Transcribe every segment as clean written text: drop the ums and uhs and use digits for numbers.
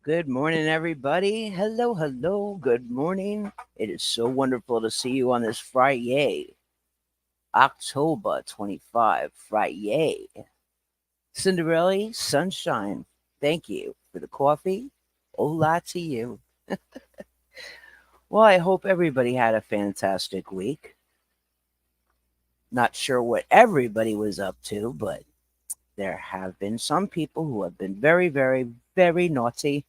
Good morning, everybody. Hello, hello. Good morning. It is so wonderful to see you on this Friday, October 25, Friday. Cinderella, sunshine. Thank you for the coffee. Hola to you. Well, I hope everybody had a fantastic week. Not sure what everybody was up to, but there have been some people who have been very, very, very naughty.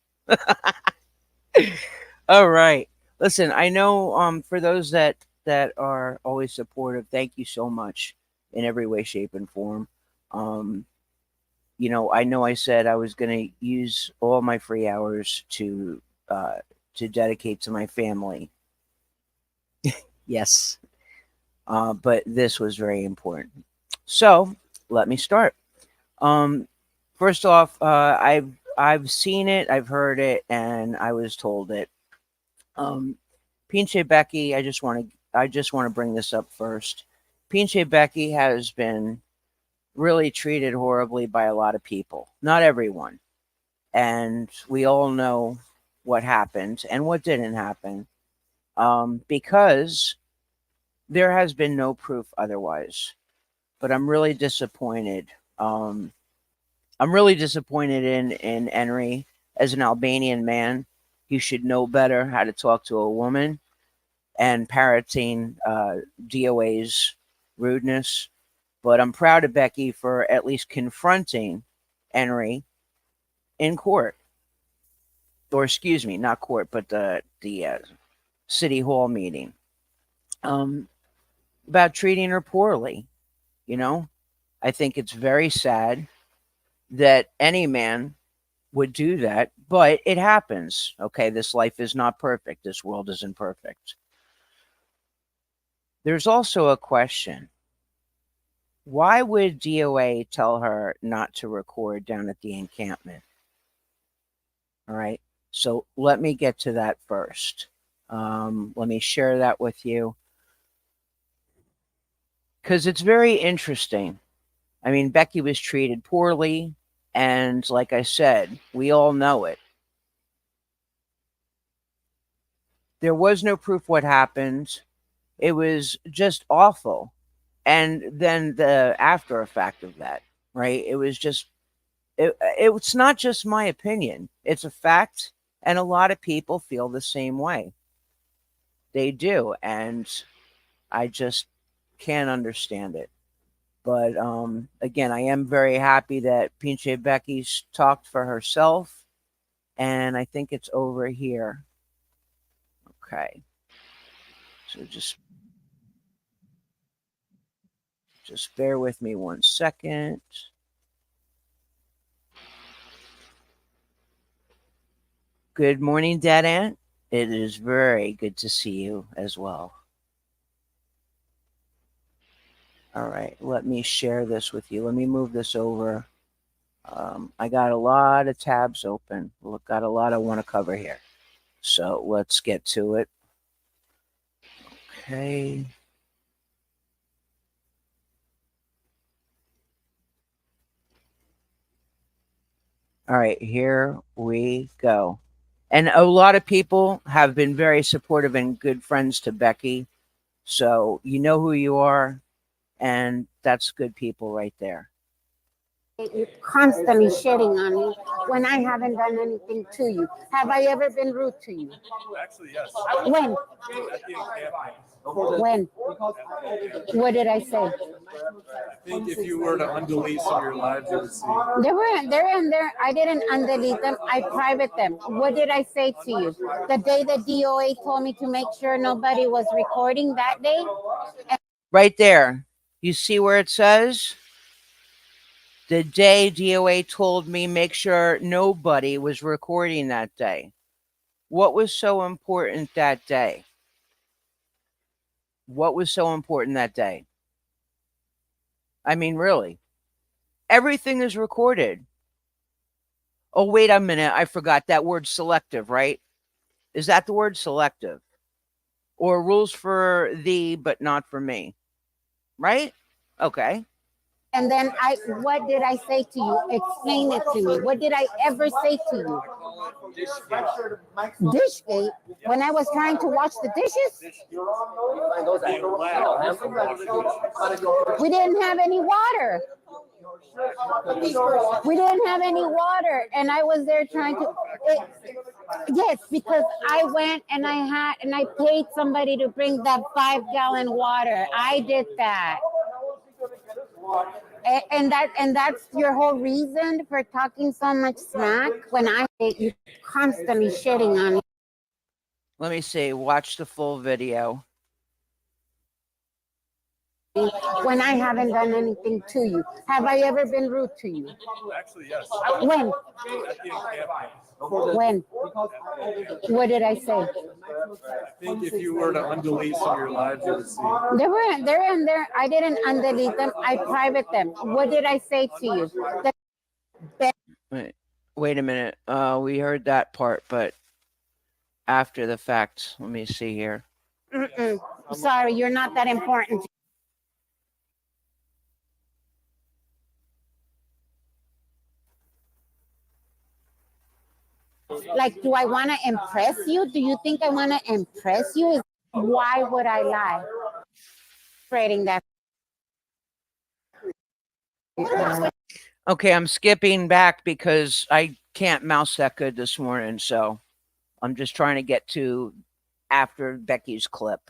All right. Listen, I know for those that are always supportive, thank you so much in every way, shape, and form. Um, I know I said I was going to use all my free hours uh, to dedicate to my family. Yes, but this was very important. So let me start. Um, First off, I've seen it, I've heard it, and I was told it. Um, Pinche Becky, I just want to bring this up first. Pinche Becky has been really treated horribly by a lot of people. Not everyone. And we all know what happened and what didn't happen. Because there has been no proof otherwise. But I'm really disappointed. Um, I'm really disappointed in Henry as an Albanian man. He should know better how to talk to a woman and parroting DOA's rudeness. But I'm proud of Becky for at least confronting Henry in court, or excuse me, not court, but the city hall meeting, um, about treating her poorly. You know, I think it's very sad that any man would do that, but it happens. Okay, this life is not perfect. This world isn't perfect. There's also a question. Why would DOA tell her not to record down at the encampment? All right. So let me get to that first. Let me share that with you because it's very interesting. I mean, Becky was treated poorly. And like I said, we all know it. There was no proof what happened. It was just awful. And then the after effect of that, right? It was just it's not just my opinion. It's a fact, and a lot of people feel the same way. They do, and I just can't understand it. But again, I am very happy that Pinche Becky's talked for herself, and I think it's over here. Okay, so just bear with me 1 second. Good morning, Dad Aunt. It is very good to see you as well. All right, let me share this with you. Let me move this over. I got a lot of tabs open. Look, got a lot I want to cover here. So let's get to it. Okay. All right, here we go. And a lot of people have been very supportive and good friends to Becky. So you know who you are, and that's good people right there. You're constantly shitting on me when I haven't done anything to you. Have I ever been rude to you? Actually, yes. When? At the encampment. When? What did I say? I think if you were to undelete some of your lives, you would see. They're in there. I didn't undelete them. I private them. What did I say to you? The day the DOA told me to make sure nobody was recording that day. Right there. You see where it says? The day DOA told me make sure nobody was recording that day. What was so important that day? What was so important that day? I mean, really. Everything is recorded. Oh, wait a minute. I forgot that word selective, right? Is that the word selective? Or rules for thee, but not for me? Right? Okay. And then what did I say to you? Explain it to me. What did I ever say to you? Dishgate? When I was trying to wash the dishes? We didn't have any water. We didn't have any water, and I was there trying to. Yes, because I went and I paid somebody to bring that 5-gallon water. I did that. And that's your whole reason for talking so much smack when I hate you constantly shitting on me. Let me see. Watch the full video. When I haven't done anything to you. Have I ever been rude to you? Actually, yes. When? At the encampment. When? What did I say? I think if you were to undelete some of your lives, you would see. They're in there. I didn't undelete them. I private them. What did I say to you? Wait a minute. We heard that part, but after the fact, let me see here. Sorry, you're not that important. Like, do I want to impress you? Do you think I want to impress you? Why would I lie? Spreading that. Okay, I'm skipping back because I can't mouse that good this morning, so I'm just trying to get to after Becky's clip.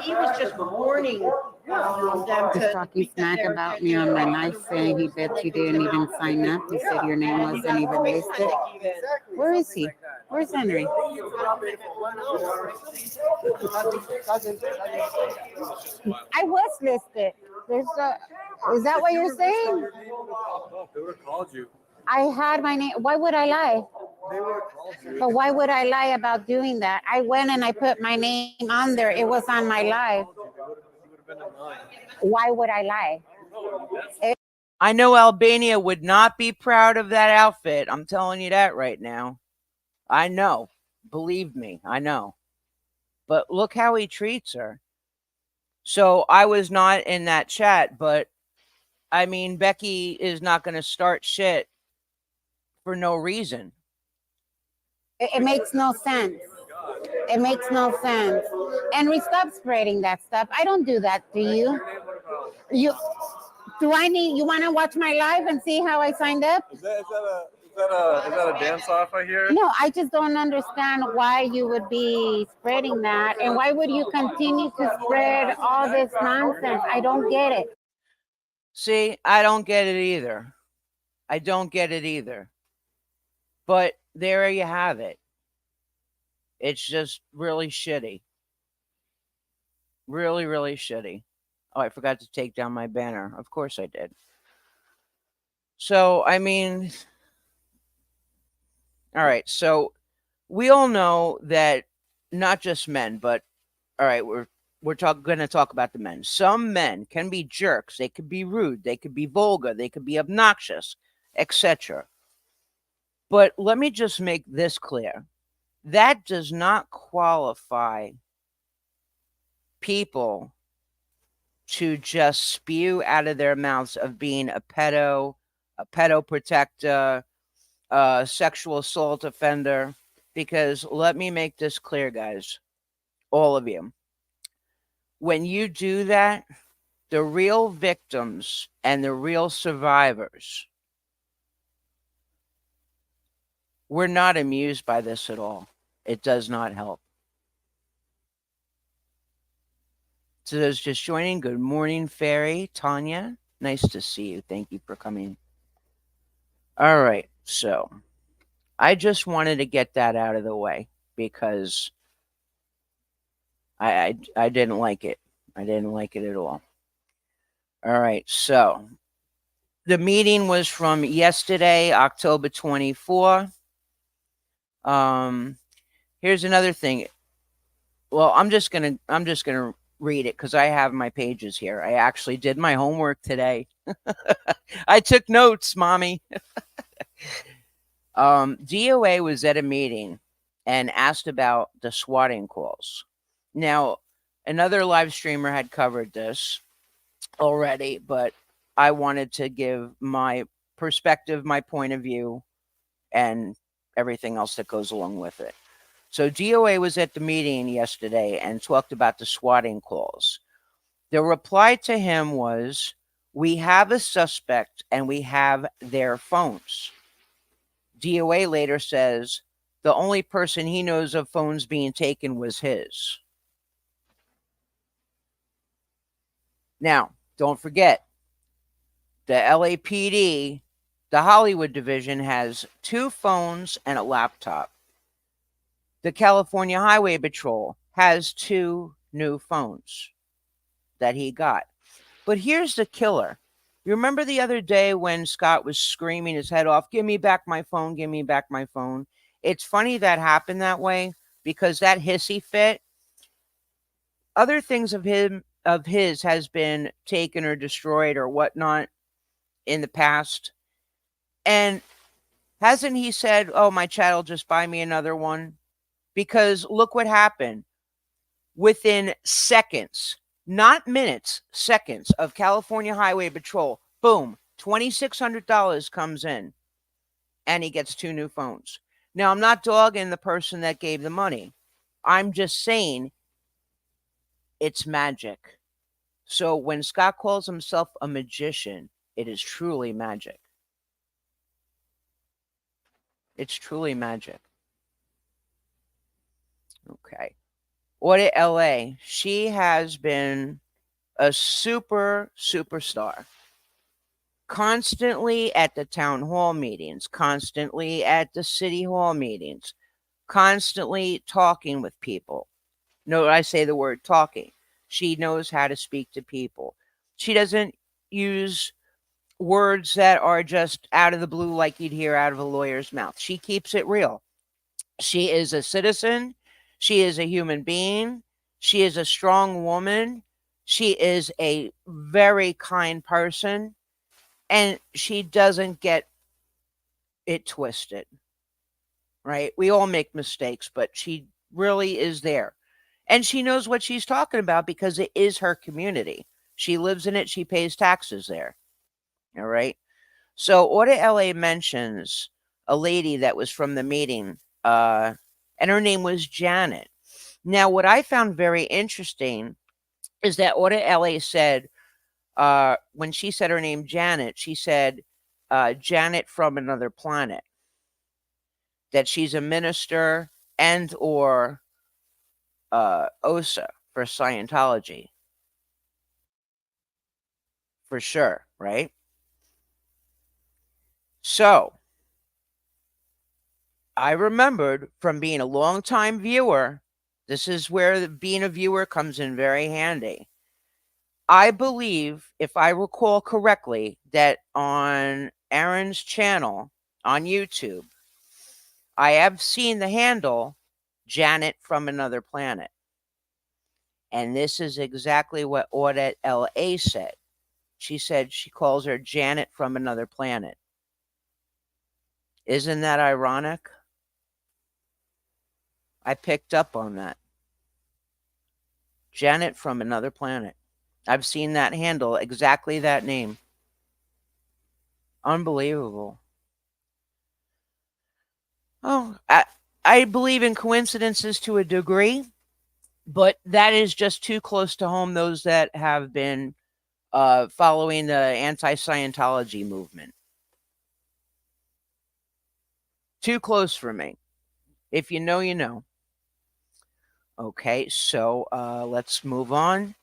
He was just warning them He's to talking smack about me on my life, saying he bet you didn't even sign up. He said your name wasn't even listed. Where is he? Where's Henry? I was listed. Is that what you're saying? They would have called you. I had my name. Why would I lie? They would have called you. But why would I lie about doing that? I went and I put my name on there. It was on my live. Why would I lie? I know Albania would not be proud of that outfit. I'm telling you that right now. I know. Believe me, I know. But look how he treats her. So I was not in that chat, but I mean, Becky is not going to start shit for no reason. It makes no sense. It makes no sense. Henry, stop spreading that stuff. I don't do that to you. You want to watch my live and see how I signed up? Is that a dance off I hear? No, I just don't understand why you would be spreading that, and why would you continue to spread all this nonsense? I don't get it. See, I don't get it either. I don't get it either. But there you have it. It's just really shitty. Really, really shitty. Oh, I forgot to take down my banner. Of course I did. So, I mean, all right. So we all know that not just men, but all right, we're going to talk about the men. Some men can be jerks. They could be rude. They could be vulgar. They could be obnoxious, etc. But let me just make this clear. That does not qualify people to just spew out of their mouths of being a pedo protector, a sexual assault offender. Because let me make this clear, guys, all of you. When you do that, the real victims and the real survivors, we're not amused by this at all. It does not help. So those just joining, good morning, Fairy, Tanya. Nice to see you. Thank you for coming. All right, so I just wanted to get that out of the way because I didn't like it. I didn't like it at all. All right, so the meeting was from yesterday, October 24. Here's another thing. Well, I'm just gonna read it because I have my pages here. I actually did my homework today. I took notes, mommy. DOA was at a meeting and asked about the swatting calls. Now, another live streamer had covered this already, but I wanted to give my perspective, my point of view, and everything else that goes along with it. So DOA was at the meeting yesterday and talked about the swatting calls. The reply to him was, "We have a suspect and we have their phones." DOA later says the only person he knows of phones being taken was his. Now, don't forget, the LAPD, the Hollywood division, has 2 phones and a laptop. The California Highway Patrol has 2 new phones that he got. But here's the killer. You remember the other day when Scott was screaming his head off, "Give me back my phone, give me back my phone"? It's funny that happened that way because that hissy fit, other things of his has been taken or destroyed or whatnot in the past. And hasn't he said, "Oh, my chat will just buy me another one"? Because look what happened. Within seconds, not minutes, seconds of California Highway Patrol, boom, $2,600 comes in and he gets 2 new phones. Now, I'm not dogging the person that gave the money. I'm just saying it's magic. So when Scott calls himself a magician, it is truly magic. It's truly magic. Okay. Audit LA, she has been a superstar. Constantly at the town hall meetings, constantly at the city hall meetings, constantly talking with people. No, I say the word talking. She knows how to speak to people. She doesn't use words that are just out of the blue like you'd hear out of a lawyer's mouth. She keeps it real. She is a citizen. She is a human being. She is a strong woman. She is a very kind person. And she doesn't get it twisted, right? We all make mistakes, but she really is there. And she knows what she's talking about because it is her community. She lives in it. She pays taxes there. All right. So Audit LA mentions a lady that was from the meeting, and her name was Janet. Now, what I found very interesting is that Audit LA said, when she said her name Janet, she said Janet from another planet. That she's a minister and or OSA for Scientology. For sure, right? So I remembered from being a long-time viewer, this is where being a viewer comes in very handy. I believe, if I recall correctly, that on Aaron's channel on YouTube, I have seen the handle Janet from Another Planet. And this is exactly what Audit LA said. She said she calls her Janet from Another Planet. Isn't that ironic? I picked up on that. Janet from Another Planet. I've seen that handle, exactly that name. Unbelievable. Oh, I believe in coincidences to a degree, but that is just too close to home, those that have been following the anti-Scientology movement. Too close for me. If you know, you know. Okay, so let's move on.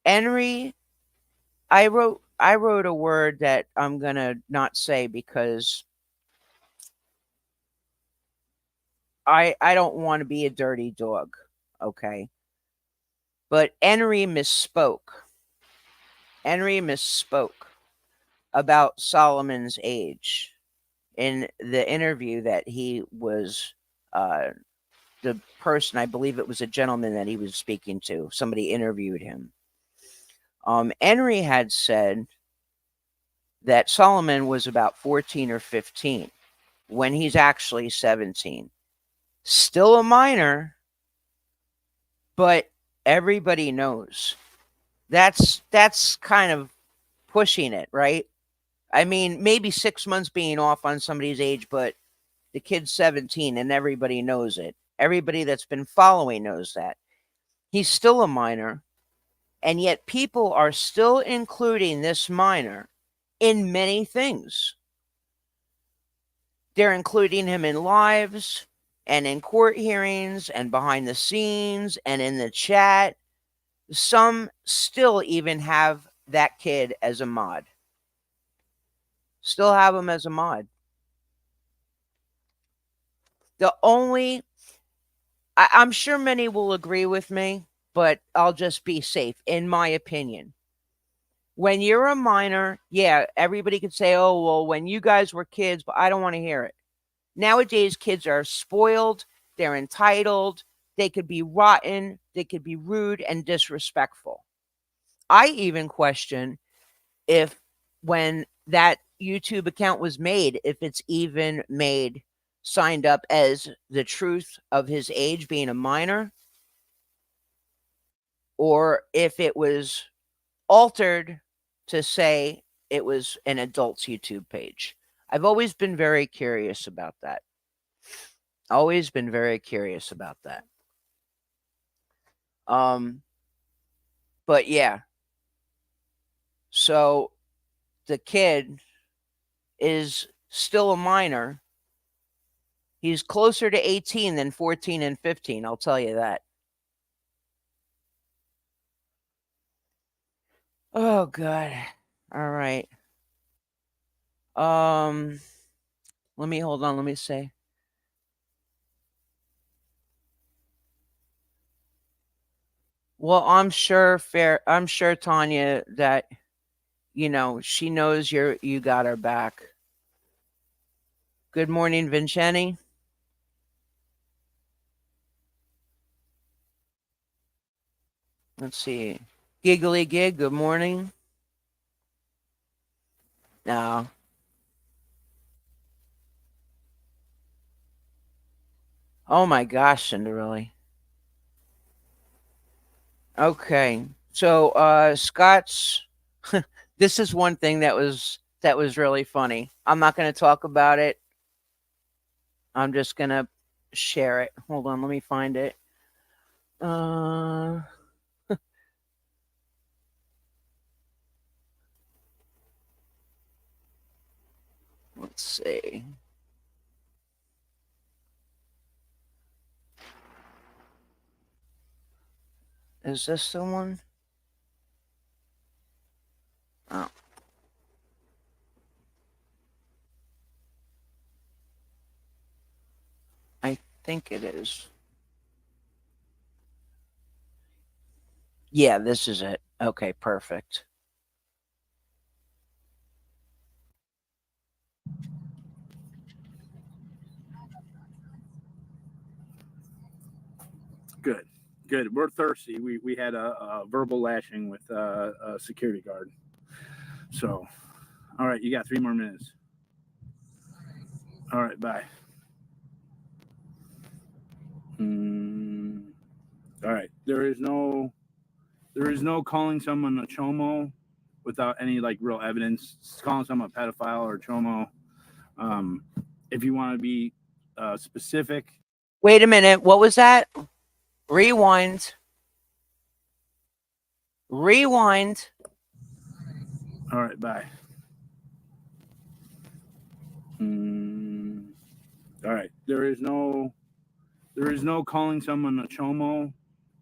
Henry, I wrote a word that I'm gonna not say because I don't want to be a dirty dog. Okay, but Henry misspoke. Henry misspoke about Solomon's age in the interview that he was. The person, I believe it was a gentleman that he was speaking to. Somebody interviewed him. Henry had said that Solomon was about 14 or 15 when he's actually 17. Still a minor, but everybody knows. That's kind of pushing it, right? I mean, maybe 6 months being off on somebody's age, but The kid's 17 and everybody knows it. Everybody that's been following knows that. He's still a minor, and yet people are still including this minor in many things. They're including him in lives and in court hearings and behind the scenes and in the chat. Some still even have that kid as a mod. Still have him as a mod. I'm sure many will agree with me, but I'll just be safe. In my opinion, when you're a minor, yeah, everybody could say, oh, well, when you guys were kids, but I don't want to hear it. Nowadays, kids are spoiled, they're entitled, they could be rotten, they could be rude and disrespectful. I even question if when that YouTube account was made, if it's even made signed up as the truth of his age being a minor, or if it was altered to say it was an adult's YouTube page. I've always been very curious about that. Always been very curious about that. But yeah. So the kid is still a minor. He's closer to 18 than 14 and 15, I'll tell you that. Oh god. All right. Let me hold on, let me say. Well, I'm sure Tanya that she knows you got her back. Good morning, Vincenni. Let's see. Giggly Gig, good morning. No. Oh my gosh, Cinderella. Okay. So Scott's this is one thing that was really funny. I'm not going to talk about it. I'm just going to share it. Hold on, let me find it. Let's see. Is this the one? Oh. I think it is. Yeah, this is it. Okay, perfect. Good, good. We're thirsty. We had a verbal lashing with a security guard. So, all right, you got 3 more minutes. All right, bye. All right. There is no calling someone a chomo without any real evidence. Calling someone a pedophile or a chomo. If you want to be specific. Wait a minute. What was that? Rewind. Rewind. All right, bye. All right. There is no calling someone a chomo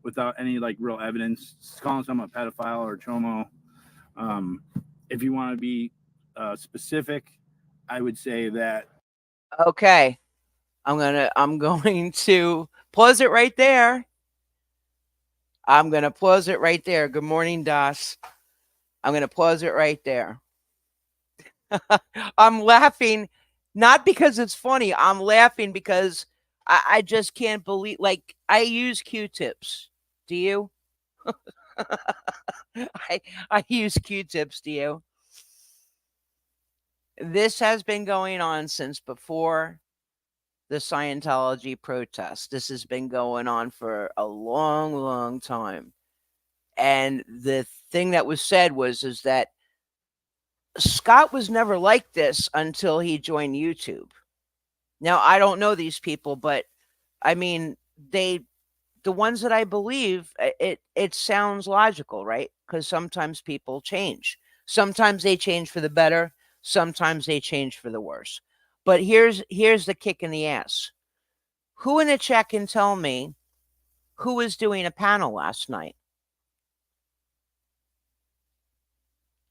without any real evidence. Calling someone a pedophile or a chomo. If you want to be specific, I would say that. Okay. I'm going to pause it right there. I'm going to pause it right there. Good morning, Das. I'm going to pause it right there. I'm laughing, not because it's funny. I'm laughing because I just can't believe, I use Q-tips. Do you? I use Q-tips. Do you? This has been going on since before the Scientology protest. This has been going on for a long, long time. And the thing that was said is that Scott was never like this until he joined YouTube. Now, I don't know these people, but I mean, the ones that I believe, it sounds logical, right? Because sometimes people change. Sometimes they change for the better, sometimes they change for the worse. But here's the kick in the ass. Who in the chat can tell me who was doing a panel last night?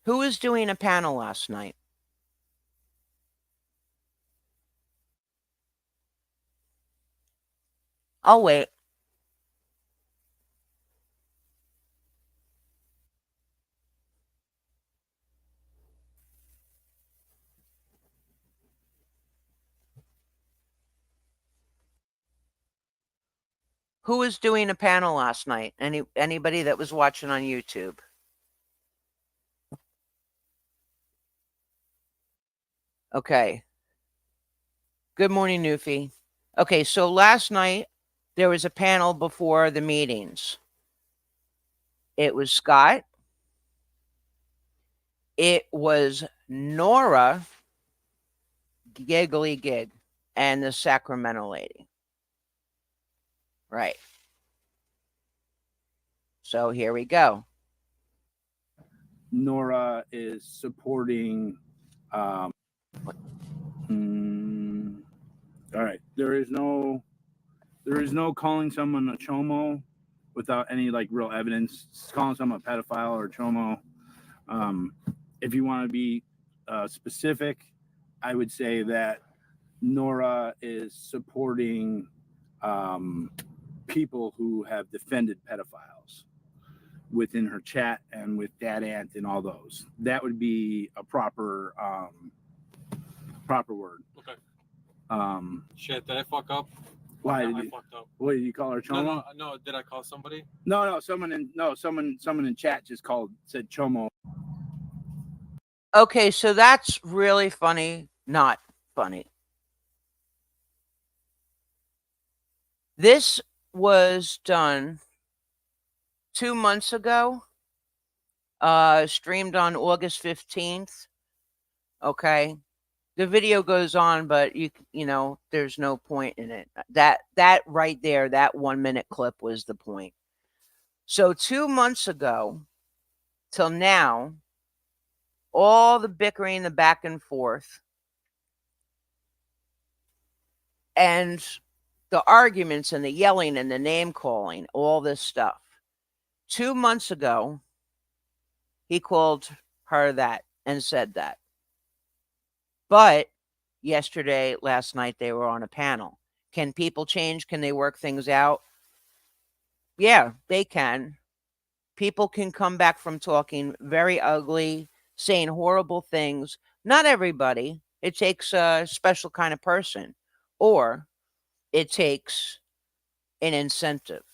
Who was doing a panel last night? I'll wait. Who was doing a panel last night? Anybody that was watching on YouTube? Okay. Good morning, Newfie. Okay, so last night there was a panel before the meetings. It was Scott. It was Nora, Giggly Gig, and the Sacramento lady. Right. So here we go. Nora is supporting. All right, there is no calling someone a chomo without any like real evidence. Calling someone a pedophile or a chomo. If you want to be specific, I would say that Nora is supporting people who have defended pedophiles within her chat and with Dad Ant and all those. That would be a proper word. Okay. Shit, did I fuck up? Why No, did I you? fucked up. What did you call her, Chomo? No. Did I call somebody? No. Someone in chat just said Chomo. Okay, so that's really funny, not funny. This was done 2 months ago, streamed on August 15th. Okay. The video goes on, but you know, there's no point in it. That right there, that 1 minute clip was the point. So 2 months ago till now, all the bickering, the back and forth, and the arguments and the yelling and the name calling, all this stuff. 2 months ago, he called her that and said that. But yesterday, last night, they were on a panel. Can people change? Can they work things out? Yeah, they can. People can come back from talking very ugly, saying horrible things. Not everybody. It takes a special kind of person, or it takes an incentive,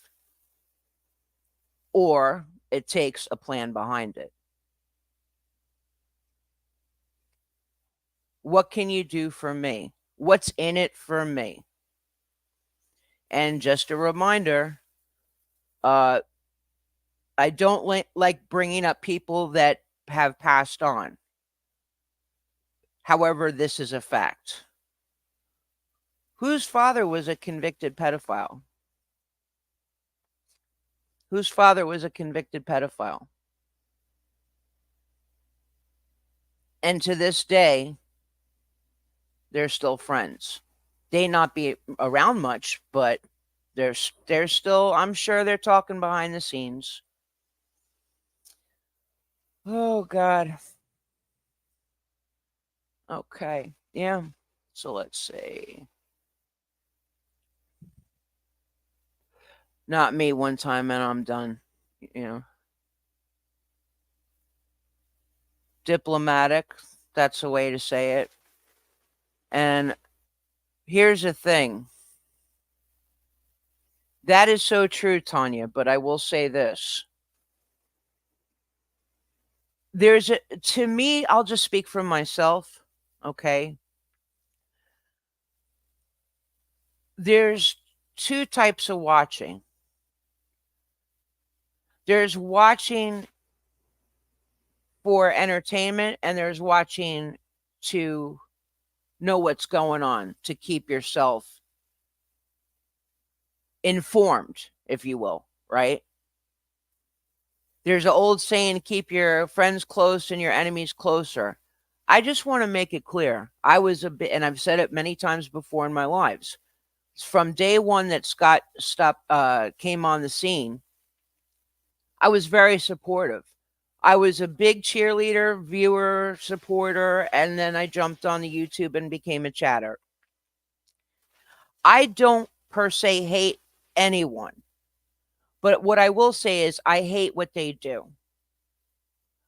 or it takes a plan behind it. What can you do for me? What's in it for me? And just a reminder, I don't like bringing up people that have passed on. However, this is a fact. Whose father was a convicted pedophile? Whose father was a convicted pedophile? And to this day, they're still friends. They not be around much, but they're still, I'm sure they're talking behind the scenes. Oh God. Okay. Yeah. So let's see. Not me one time and I'm done. You know. Diplomatic. That's a way to say it. And here's the thing. That is so true, Tanya, but I will say this. To me, I'll just speak for myself, okay? There's two types of watching. There's watching for entertainment and there's watching to know what's going on to keep yourself informed, if you will, right? There's an old saying, keep your friends close and your enemies closer. I just want to make it clear. I was a bit, and I've said it many times before in my lives. From day one that Scott came on the scene, I was very supportive. I was a big cheerleader, viewer, supporter, and then I jumped on the YouTube and became a chatter. I don't per se hate anyone, but what I will say is I hate what they do.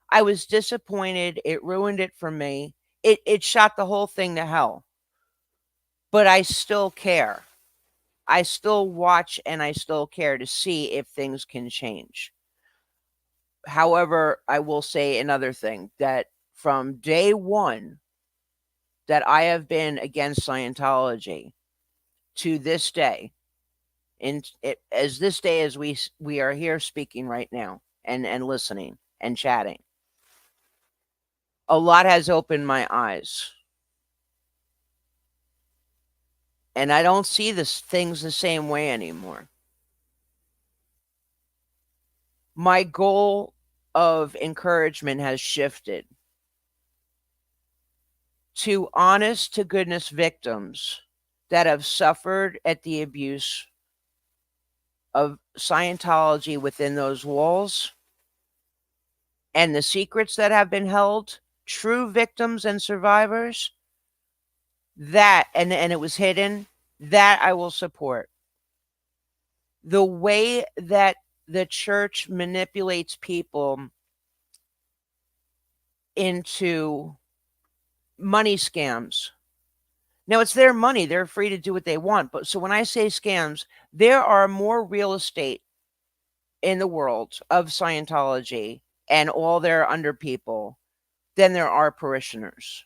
I was disappointed. It ruined it for me. It shot the whole thing to hell. But I still care. I still watch and I still care to see if things can change. However, I will say another thing that from day one that I have been against Scientology to this day, as this day as we are here speaking right now and listening and chatting, a lot has opened my eyes. And I don't see this things the same way anymore. My goal of encouragement has shifted to honest to goodness victims that have suffered at the abuse of Scientology within those walls and the secrets that have been held, true victims and survivors, that and it was hidden, that I will support. The way that the church manipulates people into money scams. Now it's their money. They're free to do what they want. But so when I say scams, there are more real estate in the world of Scientology and all their under people than there are parishioners.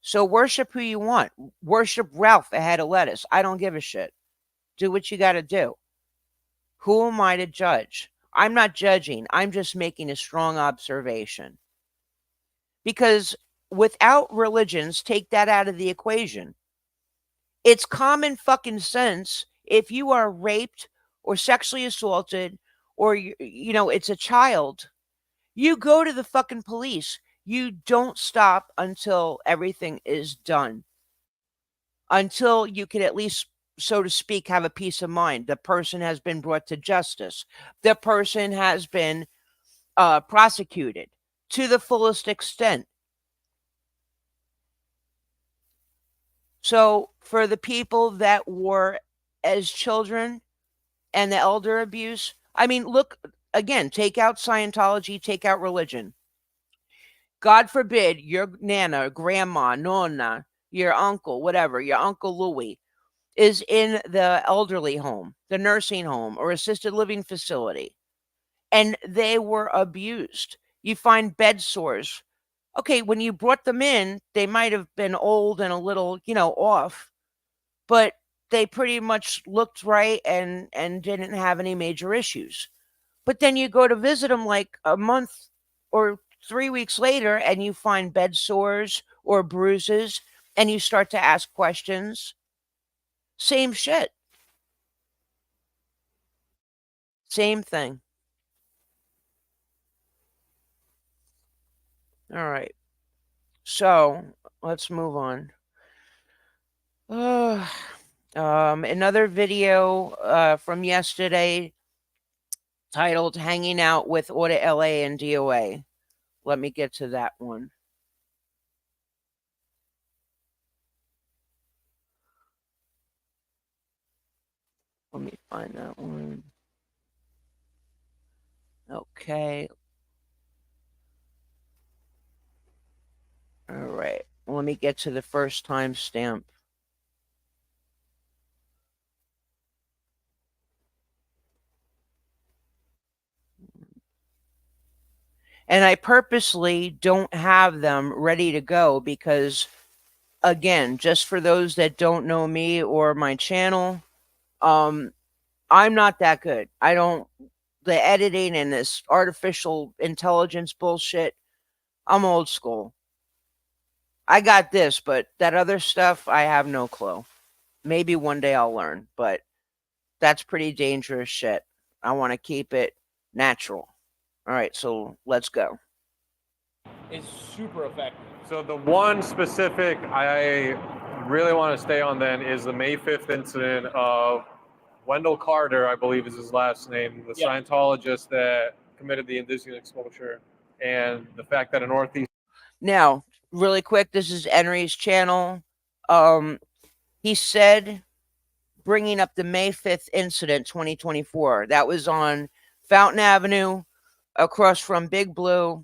So worship who you want. Worship Ralph the head of lettuce. I don't give a shit. Do what you got to do. Who am I to judge? I'm not judging. I'm just making a strong observation. Because without religions, take that out of the equation. It's common fucking sense if you are raped or sexually assaulted or it's a child, you go to the fucking police. You don't stop until everything is done. Until you can at least, so to speak, have a peace of mind. The person has been brought to justice. The person has been prosecuted to the fullest extent. So for the people that were as children and the elder abuse, I mean, look, again, take out Scientology, take out religion. God forbid your nana, grandma, nonna, your uncle, whatever, your Uncle Louie is in the elderly home, the nursing home, or assisted living facility, and they were abused. You find bed sores. Okay, when you brought them in, they might have been old and a little, off, but they pretty much looked right and didn't have any major issues. But then you go to visit them like a month or 3 weeks later and you find bed sores or bruises and you start to ask questions. Same shit. Same thing. All right. So let's move on. Another video from yesterday titled Hanging Out with Audit LA and DOA. Let me get to that one. Let me find that one. Okay. All right. Let me get to the first timestamp. And I purposely don't have them ready to go because, again, just for those that don't know me or my channel, I'm not that good. The editing and this artificial intelligence bullshit, I'm old school. I got this, but that other stuff, I have no clue. Maybe one day I'll learn, but that's pretty dangerous shit. I want to keep it natural. All right, so let's go. It's super effective. So the one specific I really want to stay on then is the May 5th incident of Wendell Carter, I believe is his last name, the Yeah. Scientologist that committed the indecent exposure, and the fact that a Northeast. Now, really quick, this is Henry's channel. He said, bringing up the May 5th incident 2024, that was on Fountain Avenue across from Big Blue.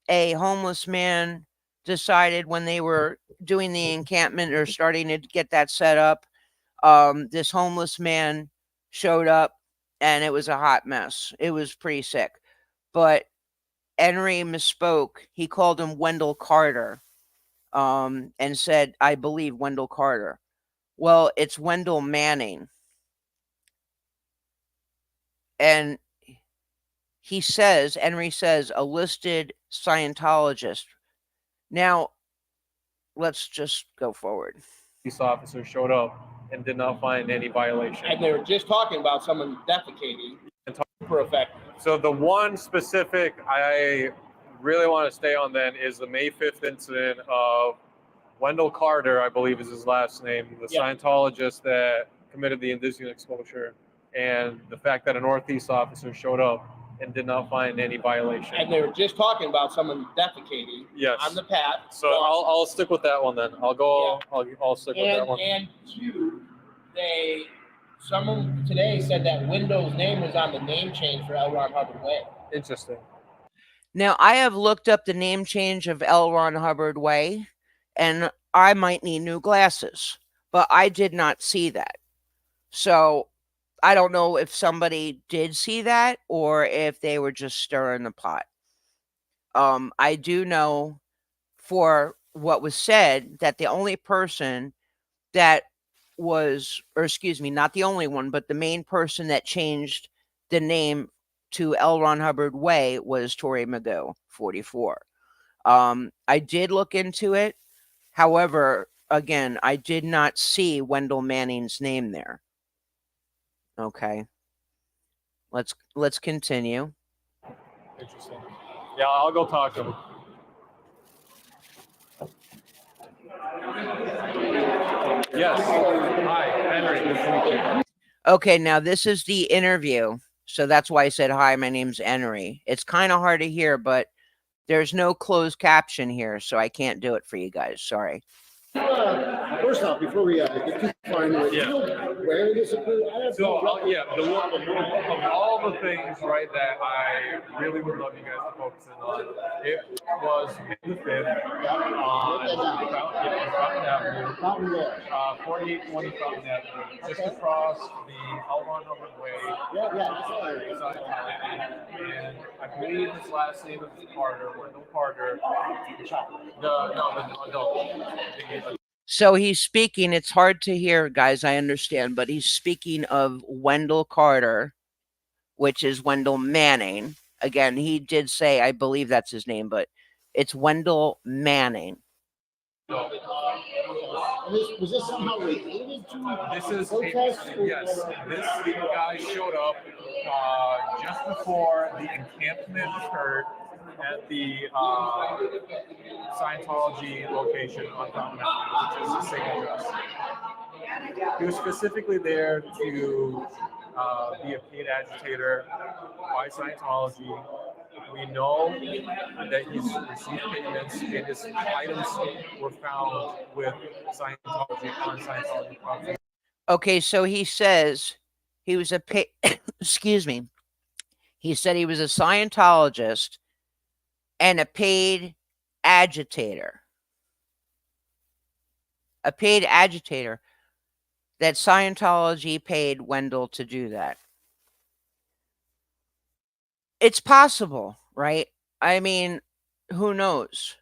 A homeless man decided when they were doing the encampment or starting to get that set up, this homeless man showed up and it was a hot mess. It was pretty sick. But Henry misspoke. He called him Wendell Carter, and said, I believe Wendell Carter. Well, it's Wendell Manning. And Henry says, a listed Scientologist. Now, let's just go forward. Police officers showed up and did not find any violation. And they were just talking about someone defecating. Super effective. So the one specific I really want to stay on then is the May 5th incident of Wendell Carter, I believe is his last name, the Yeah. Scientologist that committed the indecent exposure, and the fact that a Northeast officer showed up and did not find any violation. And they were just talking about someone defecating Yes. on the path. So I'll stick with that one then. I'll go. Yeah. I'll stick with that one. And two, someone today said that Wendell's name was on the name change for L. Ron Hubbard Way. Interesting. Now, I have looked up the name change of L. Ron Hubbard Way, and I might need new glasses, but I did not see that. So I don't know if somebody did see that or if they were just stirring the pot. I do know for what was said that the only person that was, or excuse me, not the only one, but the main person that changed the name to L. Ron Hubbard Way was Tori Magoo, 44. I did look into it. However, again, I did not see Wendell Manning's name there. Okay. Let's continue. Interesting. Yeah, I'll go talk to him. Yes. Hi, Henry. Okay, now this is the interview. So that's why I said, hi, my name's Henry. It's kind of hard to hear, but there's no closed caption here, so I can't do it for you guys. Sorry. First off, before we get too far into it, Yeah. you know where this occurred? So, the one of all the things, right, that I really would love you guys to focus in on, it was May the 5th on Fountain Avenue, Fountain there. 4820 Fountain Avenue, just across the L. Ron Hubbard Way. Yeah, that's all right. And I believe his last name is Carter, Wendell Carter. So he's speaking, it's hard to hear, guys, I understand, but he's speaking of Wendell Carter, which is Wendell Manning. Again, he did say, I believe that's his name, but it's Wendell Manning. Was this somehow related to This is protests? yes. This guy showed up just before the encampment occurred at the Scientology location on Fountain Avenue, which is the same address. He was specifically there to be a paid agitator by Scientology. We know that he's received payments, and his items were found with Scientology on Scientology property. Okay, so he says he was a excuse me. He said he was a Scientologist and a paid agitator. A paid agitator. That Scientology paid Wendell to do that. It's possible, right? I mean, who knows?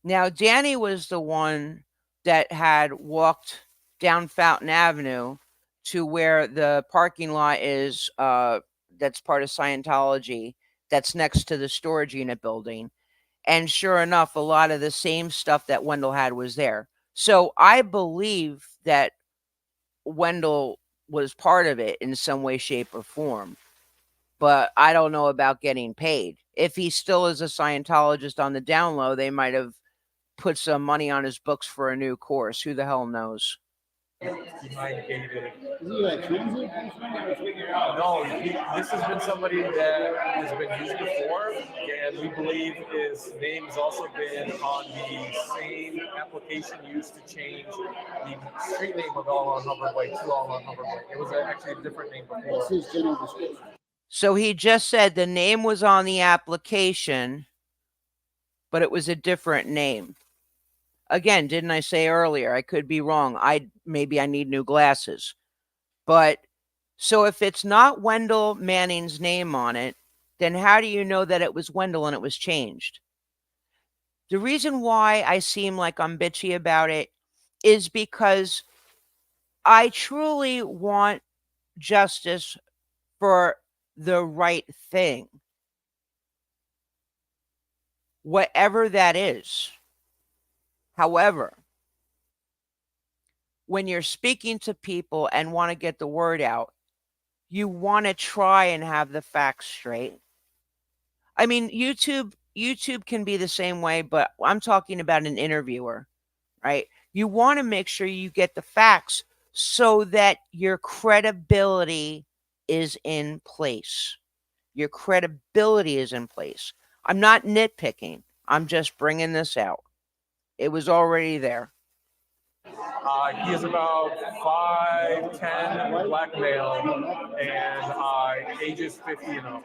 Now, Danny was the one that had walked down Fountain Avenue to where the parking lot is, that's part of Scientology, that's next to the storage unit building. And sure enough, a lot of the same stuff that Wendell had was there. So I believe that Wendell was part of it in some way, shape, or form. But I don't know about getting paid. If he still is a Scientologist on the down low, they might have put some money on his books for a new course. Who the hell knows? Behind gated. Is he like transit? No, this has been somebody that has been used before, and we believe his name has also been on the same application used to change the street name of All on Hubbard Way to All on Hubbard Way. It was actually a different name before. What's his general description? So he just said the name was on the application, but it was a different name. Again, didn't I say earlier? I could be wrong. Maybe I need new glasses. But so if it's not Wendell Manning's name on it, then how do you know that it was Wendell and it was changed? The reason why I seem like I'm bitchy about it is because I truly want justice for the right thing, whatever that is. However, when you're speaking to people and want to get the word out, you want to try and have the facts straight. I mean, YouTube can be the same way, but I'm talking about an interviewer, right? You want to make sure you get the facts so that your credibility is in place. Your credibility is in place. I'm not nitpicking. I'm just bringing this out. It was already there. He is about 5'10", black male, and ages 50 and up.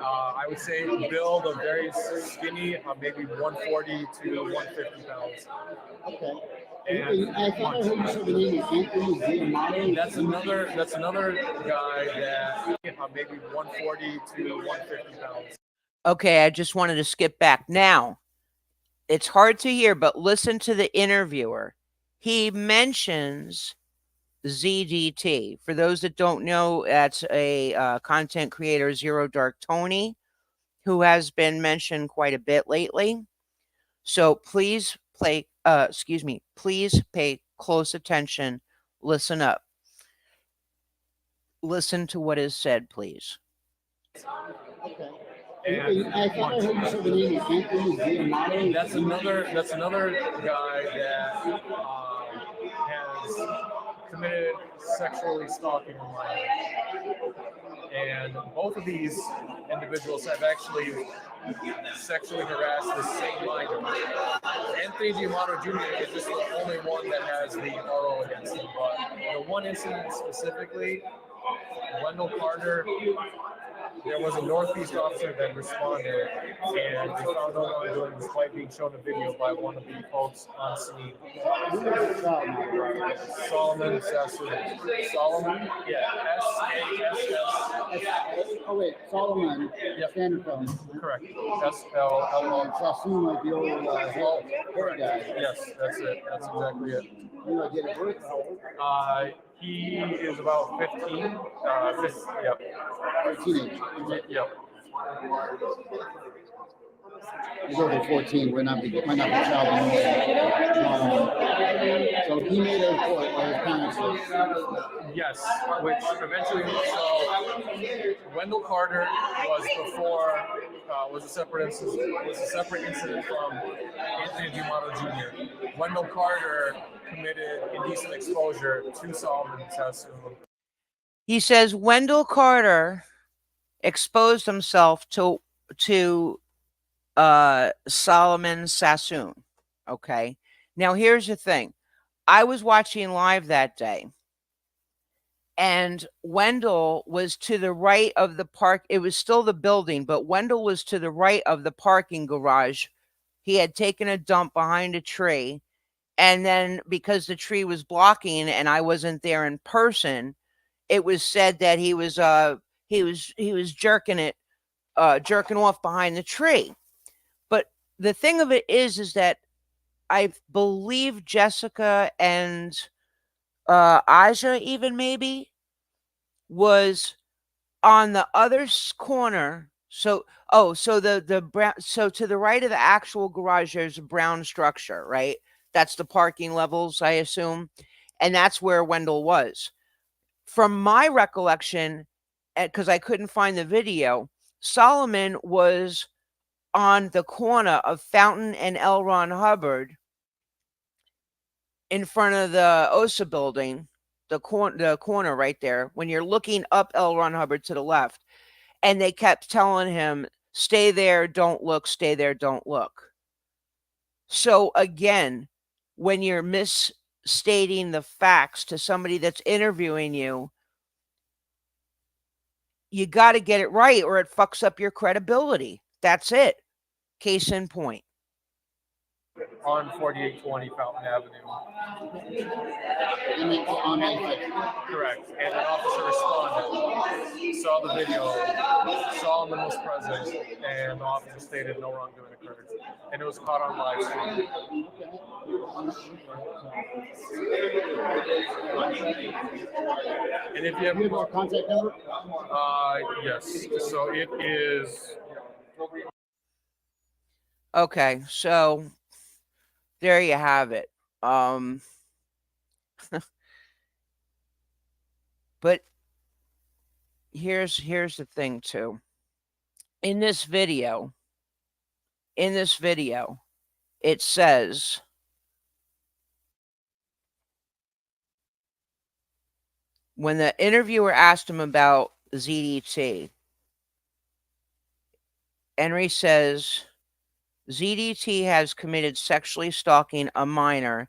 I would say build a very skinny, maybe 140 to 150 pounds. Okay. And I thought I heard you say the name is Anthony Giamotto. That's another guy that maybe 140 to 150 pounds. Okay, I just wanted to skip back. Now, it's hard to hear, but listen to the interviewer. He mentions ZDT. For those that don't know, that's a content creator, Zero Dark Tony, who has been mentioned quite a bit lately. So please please pay close attention. Listen up. Listen to what is said, please. Okay. And I thought I heard you say the name is Anthony Giamotto. That's another guy that has committed sexually stalking online. And both of these individuals have actually sexually harassed the same minor. Anthony Giamotto Jr. is just the only one that has the RO against him. But the one incident specifically, Wendell Carter, there was a Northeast officer that responded, and they found no wrongdoing despite being shown a video by one of the folks on scene. Solomon Sassoon. Solomon? Yeah. S-A-S-S. Oh wait, Solomon. Yep. Sanderfeld. Correct. S-L-L-O. Sassoon, like the old hair guy. Yes, that's it. That's exactly it. You know, get a birth. He is about 15. Yep. Teenage. Yep. He's over 14. Might not be child anymore. So he made a report by his parents. Yes, which eventually, so Wendell Carter was a separate incident from Anthony Giamotto Jr. Wendell Carter committed indecent exposure to Solomon Sassoon. He says Wendell Carter exposed himself to Solomon Sassoon. Okay. Now here's the thing. I was watching live that day, and Wendell was to the right of the park. It was still the building, but Wendell was to the right of the parking garage. He had taken a dump behind a tree, and then because the tree was blocking and I wasn't there in person, it was said that he was jerking off behind the tree. But the thing of it is that I believe Jessica and Aja even maybe was on the other corner So, so the brown, so to the right of the actual garage, there's a brown structure, right? That's the parking levels, I assume, and that's where Wendell was. From my recollection, because I couldn't find the video, Solomon was on the corner of Fountain and L. Ron Hubbard in front of the OSA building, the corner right there, when you're looking up L. Ron Hubbard to the left. And they kept telling him, stay there, don't look, stay there, don't look. So again, when you're misstating the facts to somebody that's interviewing you, you got to get it right or it fucks up your credibility. That's it. Case in point. On 4820 Fountain Avenue. On 96. Correct. And an officer responded, saw the video, Solomon was present, and the officer stated no wrongdoing occurred. And it was caught on live stream. And if you have Our contact number? yes. So it is. Okay, so there you have it. But here's the thing too. In this video, it says when the interviewer asked him about ZDT, Henry says ZDT has committed sexually stalking a minor,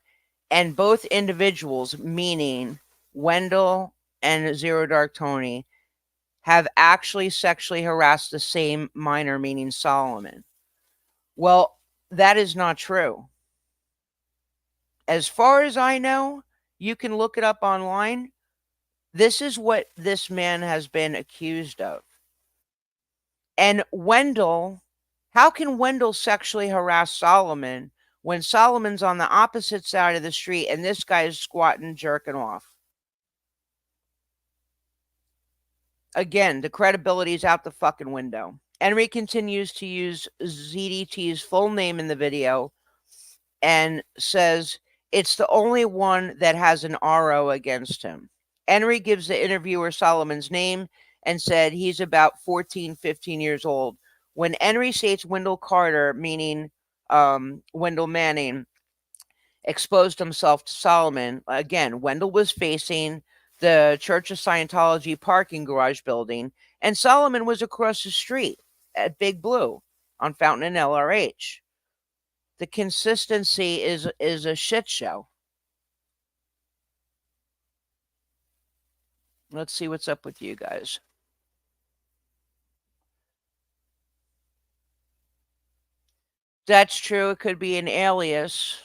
and both individuals, meaning Wendell and Zero Dark Tony, have actually sexually harassed the same minor, meaning Solomon. Well, that is not true. As far as I know, you can look it up online. This is what this man has been accused of. And Wendell, how can Wendell sexually harass Solomon when Solomon's on the opposite side of the street and this guy is squatting, jerking off? Again, the credibility is out the fucking window. Henry continues to use ZDT's full name in the video and says it's the only one that has an RO against him. Henry gives the interviewer Solomon's name and said he's about 14, 15 years old. When Henry states Wendell Carter, meaning Wendell Manning, exposed himself to Solomon, again, Wendell was facing the Church of Scientology parking garage building, and Solomon was across the street at Big Blue on Fountain and LRH. The consistency is a shit show. Let's see what's up with you guys. That's true. It could be an alias.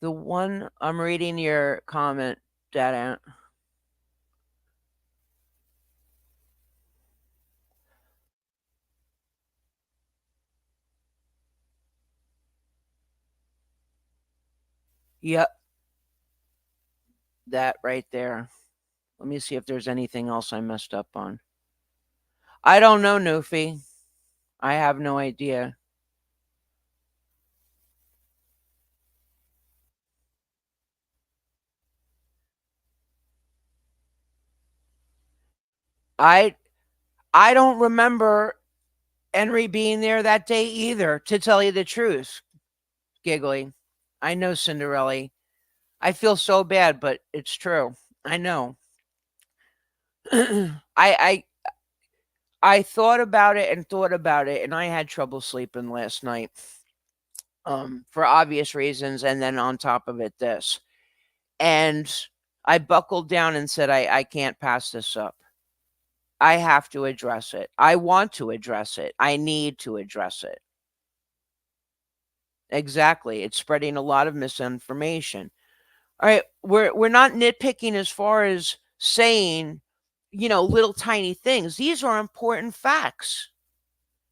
The one I'm reading your comment, Dad. Yep. That right there. Let me see if there's anything else I messed up on. I don't know, Newfie. I have no idea. I don't remember Henry being there that day either, to tell you the truth. Giggly. I know, Cinderella. I feel so bad, but it's true. I know. I thought about it and thought about it, and I had trouble sleeping last night. For obvious reasons, and then on top of it, this. And I buckled down and said, I can't pass this up. I have to address it. I want to address it. I need to address it. Exactly. It's spreading a lot of misinformation. All right, we're not nitpicking as far as saying, little tiny things. These are important facts.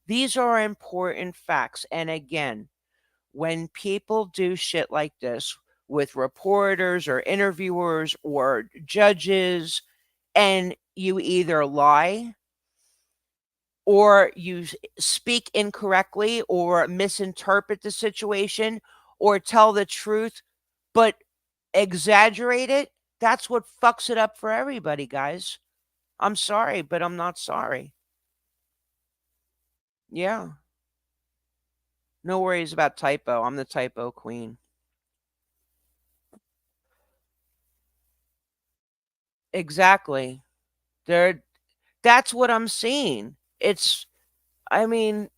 These are important facts. And again, when people do shit like this, with reporters or interviewers or judges, and you either lie or you speak incorrectly or misinterpret the situation or tell the truth but exaggerate it, that's what fucks it up for everybody, guys. I'm sorry, but I'm not sorry. Yeah. No worries about typo. I'm the typo queen. Exactly. There that's what I'm seeing. It's I mean,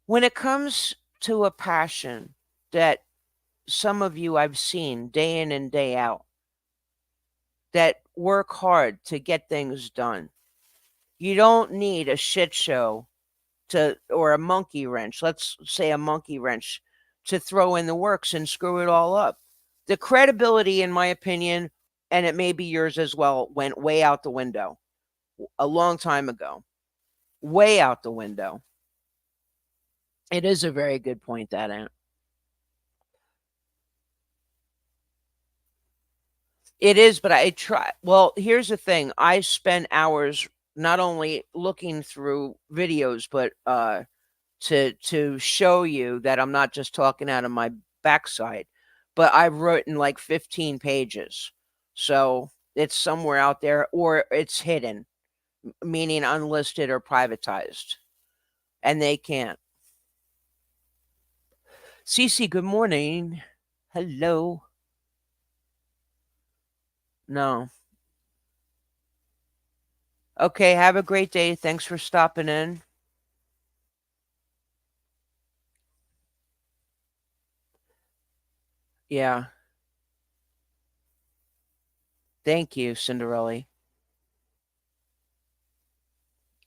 when it comes to a passion that some of you I've seen day in and day out that work hard to get things done. You don't need a shit show to or a monkey wrench. Let's say a monkey wrench to throw in the works and screw it all up. The credibility, in my opinion, and it may be yours as well, went way out the window a long time ago. Way out the window. It is a very good point, that Ant. It is, but I try. Well, here's the thing. I spend hours not only looking through videos, but to show you that I'm not just talking out of my backside, but I've written like 15 pages. So it's somewhere out there or it's hidden, meaning unlisted or privatized. And they can't. Cece, good morning. Hello. No. Okay, have a great day. Thanks for stopping in. Yeah. Thank you, Cinderella.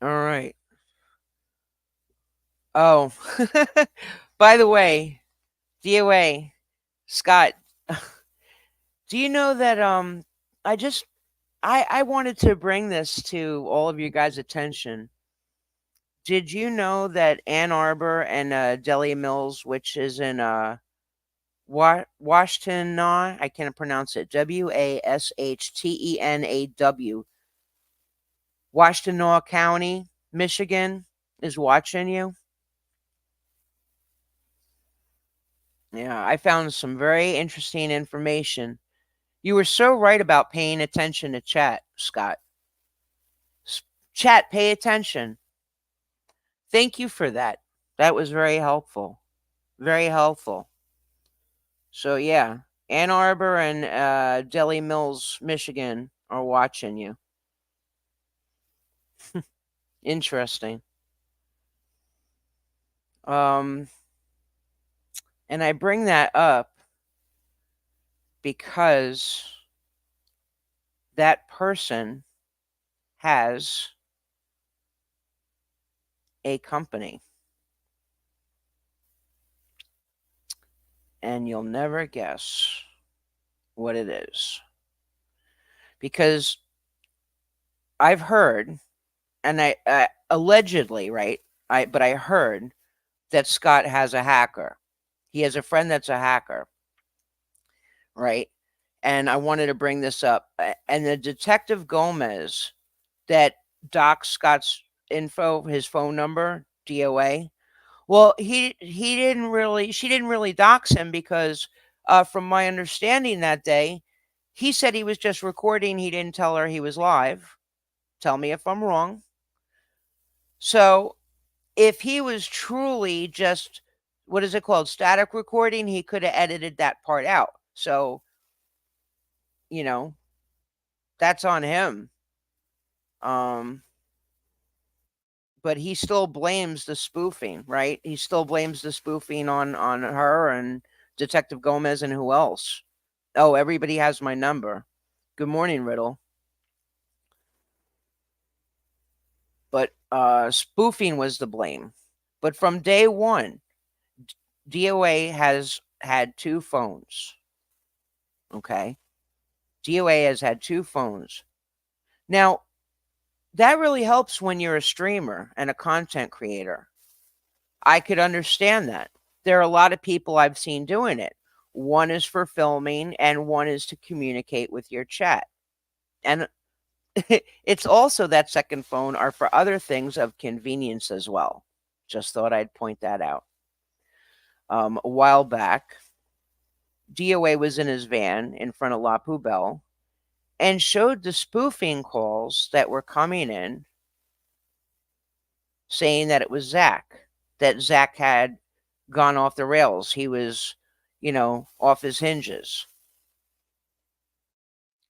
All right. Oh, by the way, DOA, Scott, do you know that I just I wanted to bring this to all of you guys' attention. Did you know that Ann Arbor and Delhi Mills, which is in Washtenaw, I can't pronounce it, Washthenaw, Washtenaw County, Michigan, is watching you? Yeah, I found some very interesting information. You were so right about paying attention to chat, Scott. Chat, pay attention. Thank you for that. That was very helpful. Very helpful. So, yeah, Ann Arbor and Delhi Mills, Michigan are watching you. Interesting. Um, and I bring that up because that person has a company. And you'll never guess what it is. Because I've heard, and I allegedly, right? But I heard that Scott has a hacker. He has a friend that's a hacker, right? And I wanted to bring this up. And the Detective Gomez that docs Scott's info, his phone number, DOA. Well, he didn't really she didn't really dox him because from my understanding that day, he said he was just recording. He didn't tell her he was live. Tell me if I'm wrong. So if he was truly just what is it called? Static recording, he could have edited that part out. So, you know, that's on him. Um but he still blames the spoofing, right? He still blames the spoofing on her and Detective Gomez and who else? Oh, everybody has my number. Good morning, Riddle. But spoofing was the blame. But from day one, DOA has had two phones. Okay. DOA has had two phones. Now, that really helps when you're a streamer and a content creator. I could understand that. there are a lot of people I've seen doing it. One is for filming, and one is to communicate with your chat. And it's also that second phone are for other things of convenience as well. Just thought I'd point that out. A while back, DOA was in his van in front of La Poubelle and showed the spoofing calls that were coming in saying that it was Zach, that Zach had gone off the rails. He was, off his hinges.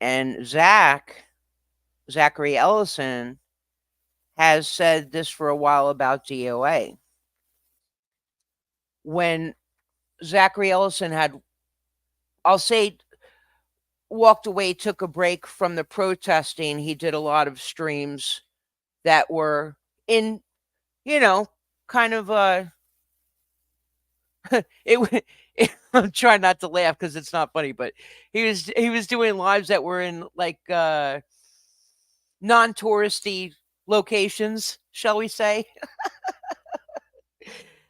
And Zachary Ellison, has said this for a while about DOA. When Zachary Ellison had, I'll say, walked away, took a break from the protesting, he did a lot of streams that were in, kind of it, I'm trying not to laugh because it's not funny, but he was doing lives that were in like non-touristy locations, shall we say.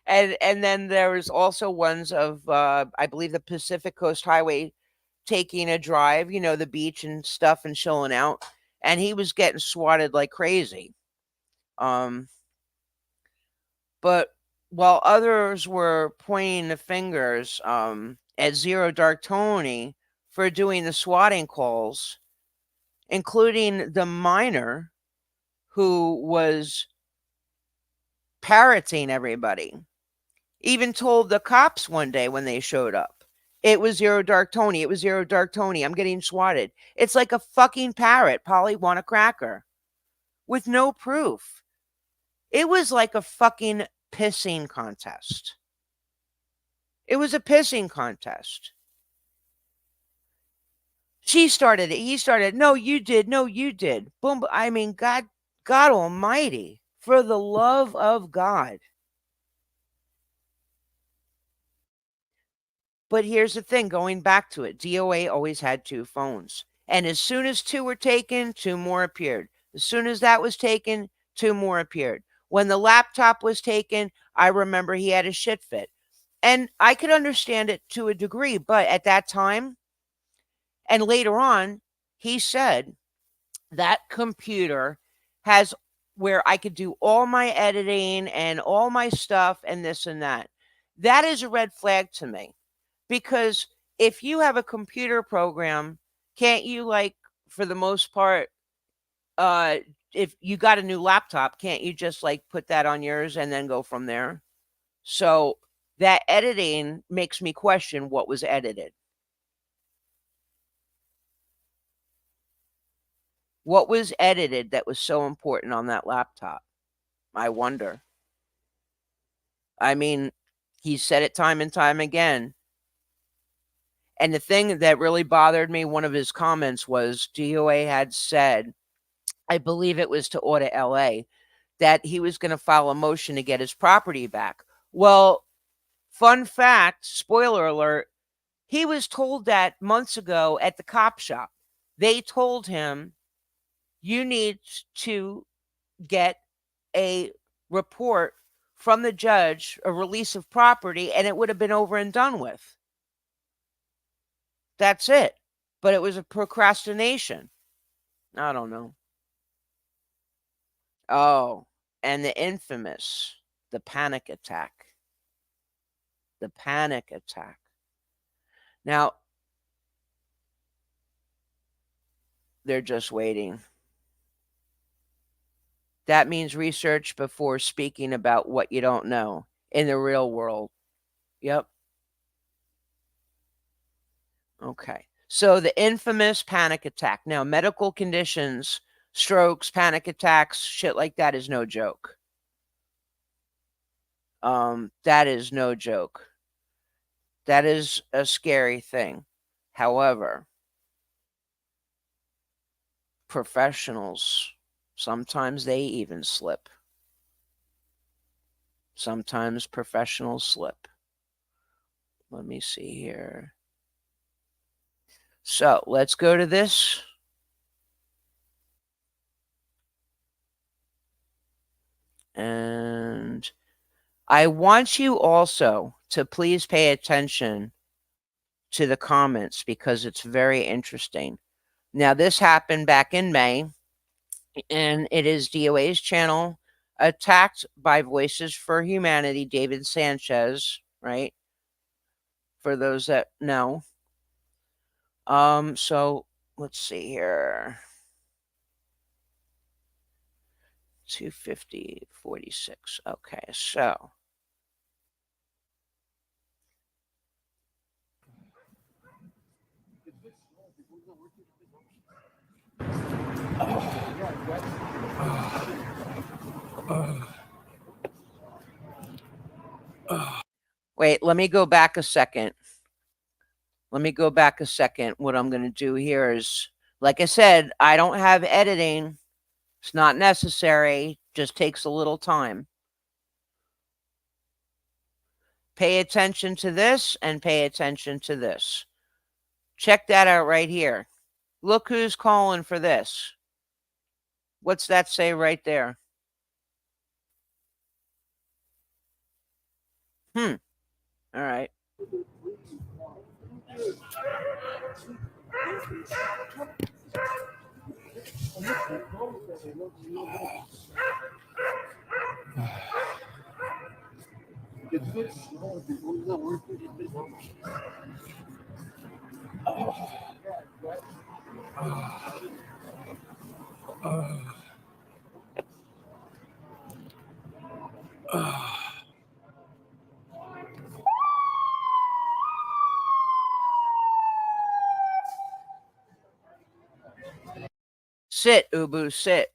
And then there was also ones of I believe the Pacific Coast Highway taking a drive, the beach and stuff and chilling out, and he was getting swatted like crazy. But while others were pointing the fingers at Zero Dark Tony for doing the swatting calls, including the minor who was parroting everybody, even told the cops one day when they showed up, it was Zero Dark Tony. It was Zero Dark Tony. I'm getting swatted. It's like a fucking parrot. Polly want a cracker with no proof. It was like a fucking pissing contest. It was a pissing contest. She started it. He started. No, you did. No, you did. Boom. I mean, God Almighty, for the love of God. But here's the thing, going back to it, DOA always had two phones. And as soon as two were taken, two more appeared. As soon as that was taken, two more appeared. When the laptop was taken, I remember he had a shit fit. And I could understand it to a degree, but at that time, and later on, he said that computer has where I could do all my editing and all my stuff and this and that. That is a red flag to me. Because if you have a computer program, can't you, like, for the most part, if you got a new laptop, can't you just like put that on yours and then go from there? So that editing makes me question what was edited. What was edited that was so important on that laptop? I wonder. I mean, he said it time and time again. And the thing that really bothered me, one of his comments was DOA had said, I believe it was to Order LA, that he was going to file a motion to get his property back. Well, fun fact, spoiler alert, he was told that months ago at the cop shop. They told him, you need to get a report from the judge, a release of property, and it would have been over and done with. That's it. But it was a procrastination. I don't know. Oh, and the infamous, the panic attack. The panic attack. Now, they're just waiting. That means research before speaking about what you don't know in the real world. Yep. Okay. So the infamous panic attack. Now, medical conditions, strokes, panic attacks, shit like that is no joke. That is no joke. That is a scary thing. However, professionals, sometimes they even slip. Sometimes professionals slip. Let me see here. So let's go to this. And I want you also to please pay attention to the comments because it's very interesting. Now, this happened back in May, and it is DOA's channel attacked by Voices for Humanity, David Sanchez, right? For those that know. So let's see here. 250.46. Okay, so wait, let me go back a second. What I'm going to do here is, like I said, I don't have editing. It's not necessary, just takes a little time. Pay attention to this and pay attention to this. Check that out right here. Look who's calling for this. What's that say right there? All right. Sit, Ubu, sit.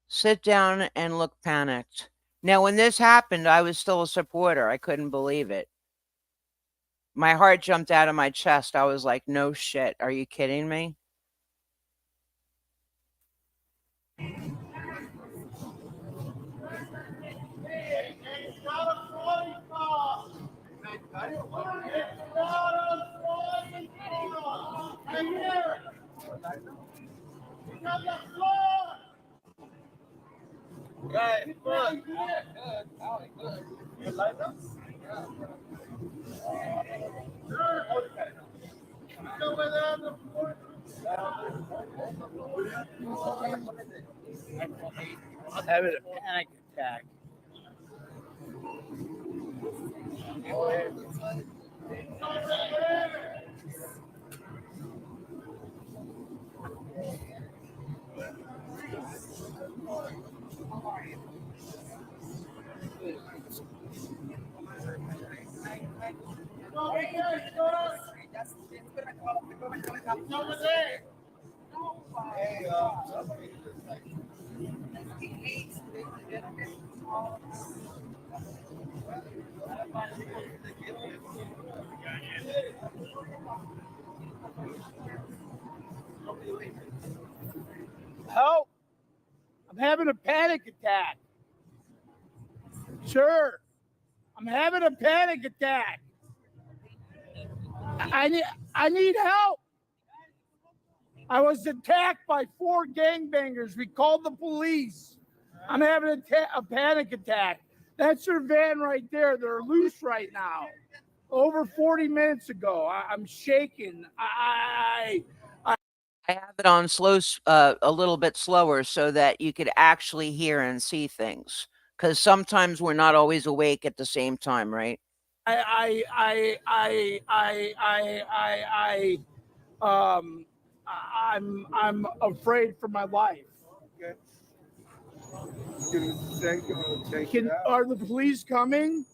Sit down and look panicked. Now, when this happened, I was still a supporter. I couldn't believe it. My heart jumped out of my chest. I was like, no shit. Are you kidding me? Having a panic attack. Help! I'm having a panic attack. Sure. I'm having a panic attack. I need help. I was attacked by 4 gangbangers. We called the police. I'm having a panic attack. That's their van right there. They're loose right now. Over 40 minutes ago. I'm shaking. I have it on slow, a little bit slower so that you could actually hear and see things. Because sometimes we're not always awake at the same time, right? I'm afraid for my life. Are the police coming?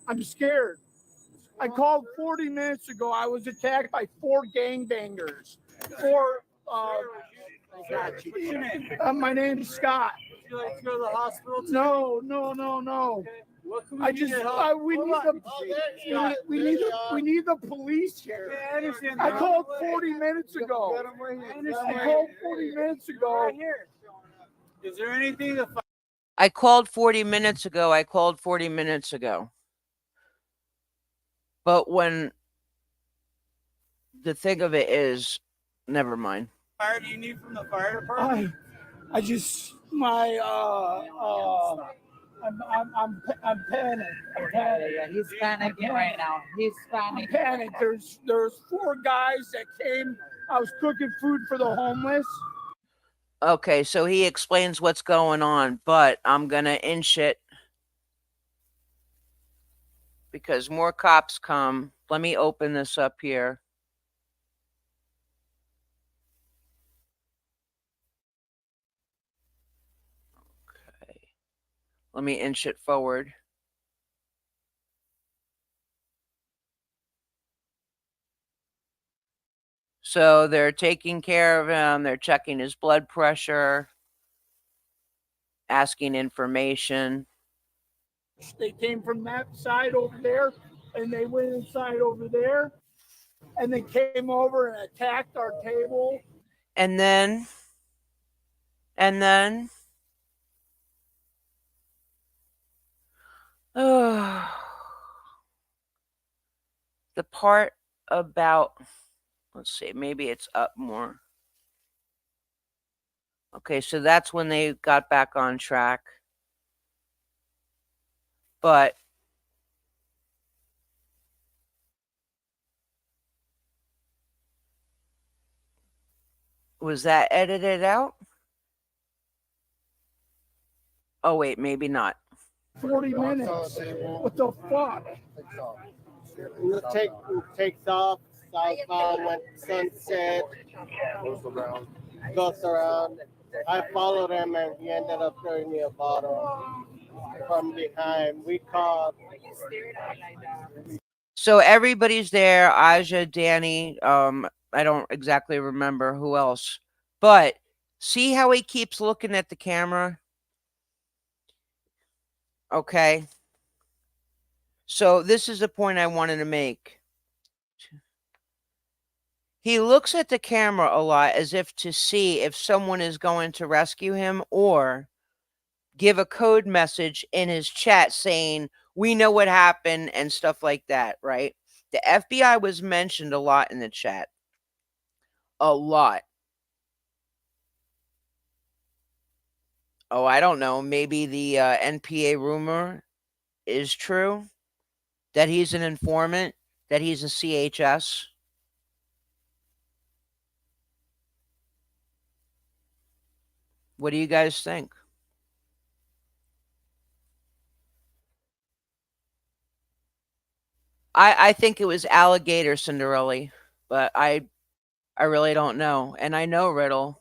I'm scared. I called 40 minutes ago. I was attacked by 4 gangbangers. 4 My name's Scott. Would you like to go to the hospital? No. What can I do just to help? we need the police here. Okay, I understand. I called 40 minutes ago. I I understand. called 40 minutes ago. Right here. Is there anything to find? I called 40 minutes ago. I called 40 minutes ago. But when the thing of it is, never mind. Fire do you need from the fire department? I just my I'm panicked. Yeah, he's panicking right now. He's panicking. Panicked. There's 4 guys that came. I was cooking food for the homeless. Okay, so he explains what's going on, but I'm gonna inch it because more cops come. Let me open this up here. Okay. Let me inch it forward. So they're taking care of him. They're checking his blood pressure, asking information. They came from that side over there, and they went inside over there, and they came over and attacked our table. And then the part about, let's see, maybe it's up more. Okay, so that's when they got back on track. But was that edited out? Oh, wait, maybe not. 40 minutes. What the fuck? Takes off southbound when sunset goes around. I followed him and he ended up throwing me a bottle from behind. We called. So everybody's there. Aja, Danny. I don't exactly remember who else. But see how he keeps looking at the camera? Okay. So this is the point I wanted to make. He looks at the camera a lot as if to see if someone is going to rescue him or give a code message in his chat saying, we know what happened and stuff like that, right? The FBI was mentioned a lot in the chat. A lot. Oh, I don't know. Maybe the NPA rumor is true. That he's an informant. That he's a CHS. What do you guys think? I think it was Alligator Cinderella, but I really don't know. And I know Riddle.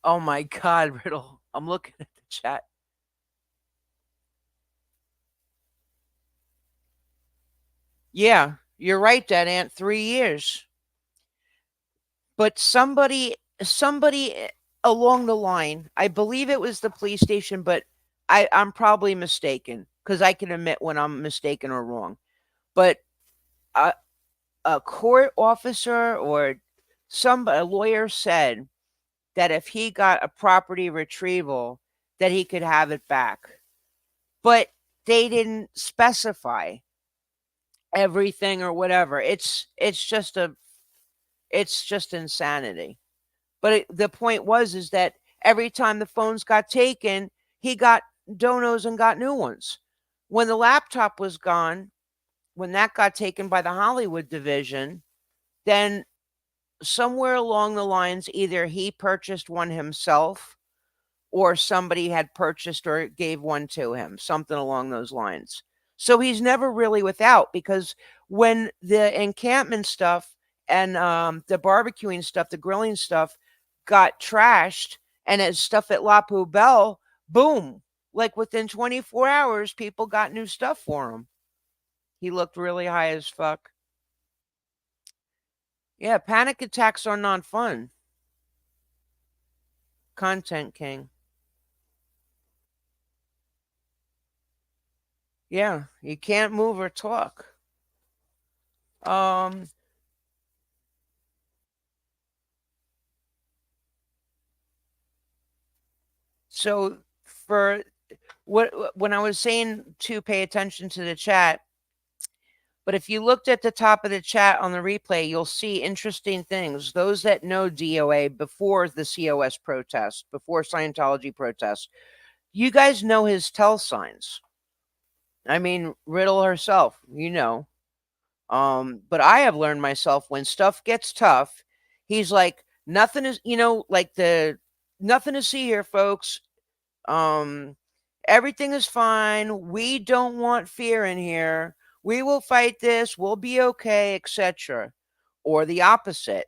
Oh my God, Riddle. I'm looking at the chat. Yeah, you're right, Dead Ant. 3 years. But somebody along the line, I believe it was the police station, but I'm probably mistaken because I can admit when I'm mistaken or wrong. But a court officer or a lawyer said that if he got a property retrieval, that he could have it back. But they didn't specify everything or whatever. It's just insanity. But the point is that every time the phones got taken, he got donos and got new ones. When the laptop was gone, when that got taken by the Hollywood division, then somewhere along the lines, either he purchased one himself or somebody had purchased or gave one to him, something along those lines. So he's never really without, because when the encampment stuff and the barbecuing stuff, the grilling stuff got trashed and it's stuff at La Poubelle, boom, like within 24 hours, people got new stuff for him. He looked really high as fuck. Yeah, panic attacks are not fun. Content king. Yeah, you can't move or talk. Um, so for when I was saying to pay attention to the chat, but if you looked at the top of the chat on the replay, you'll see interesting things. Those that know DOA before the COS protest, before Scientology protest, you guys know his tell signs. I mean, Riddle herself, you know. But I have learned myself when stuff gets tough, he's like, nothing is, like the nothing to see here, folks. Um, Everything is fine. We don't want fear in here. We will fight this. We'll be okay, etc. Or the opposite.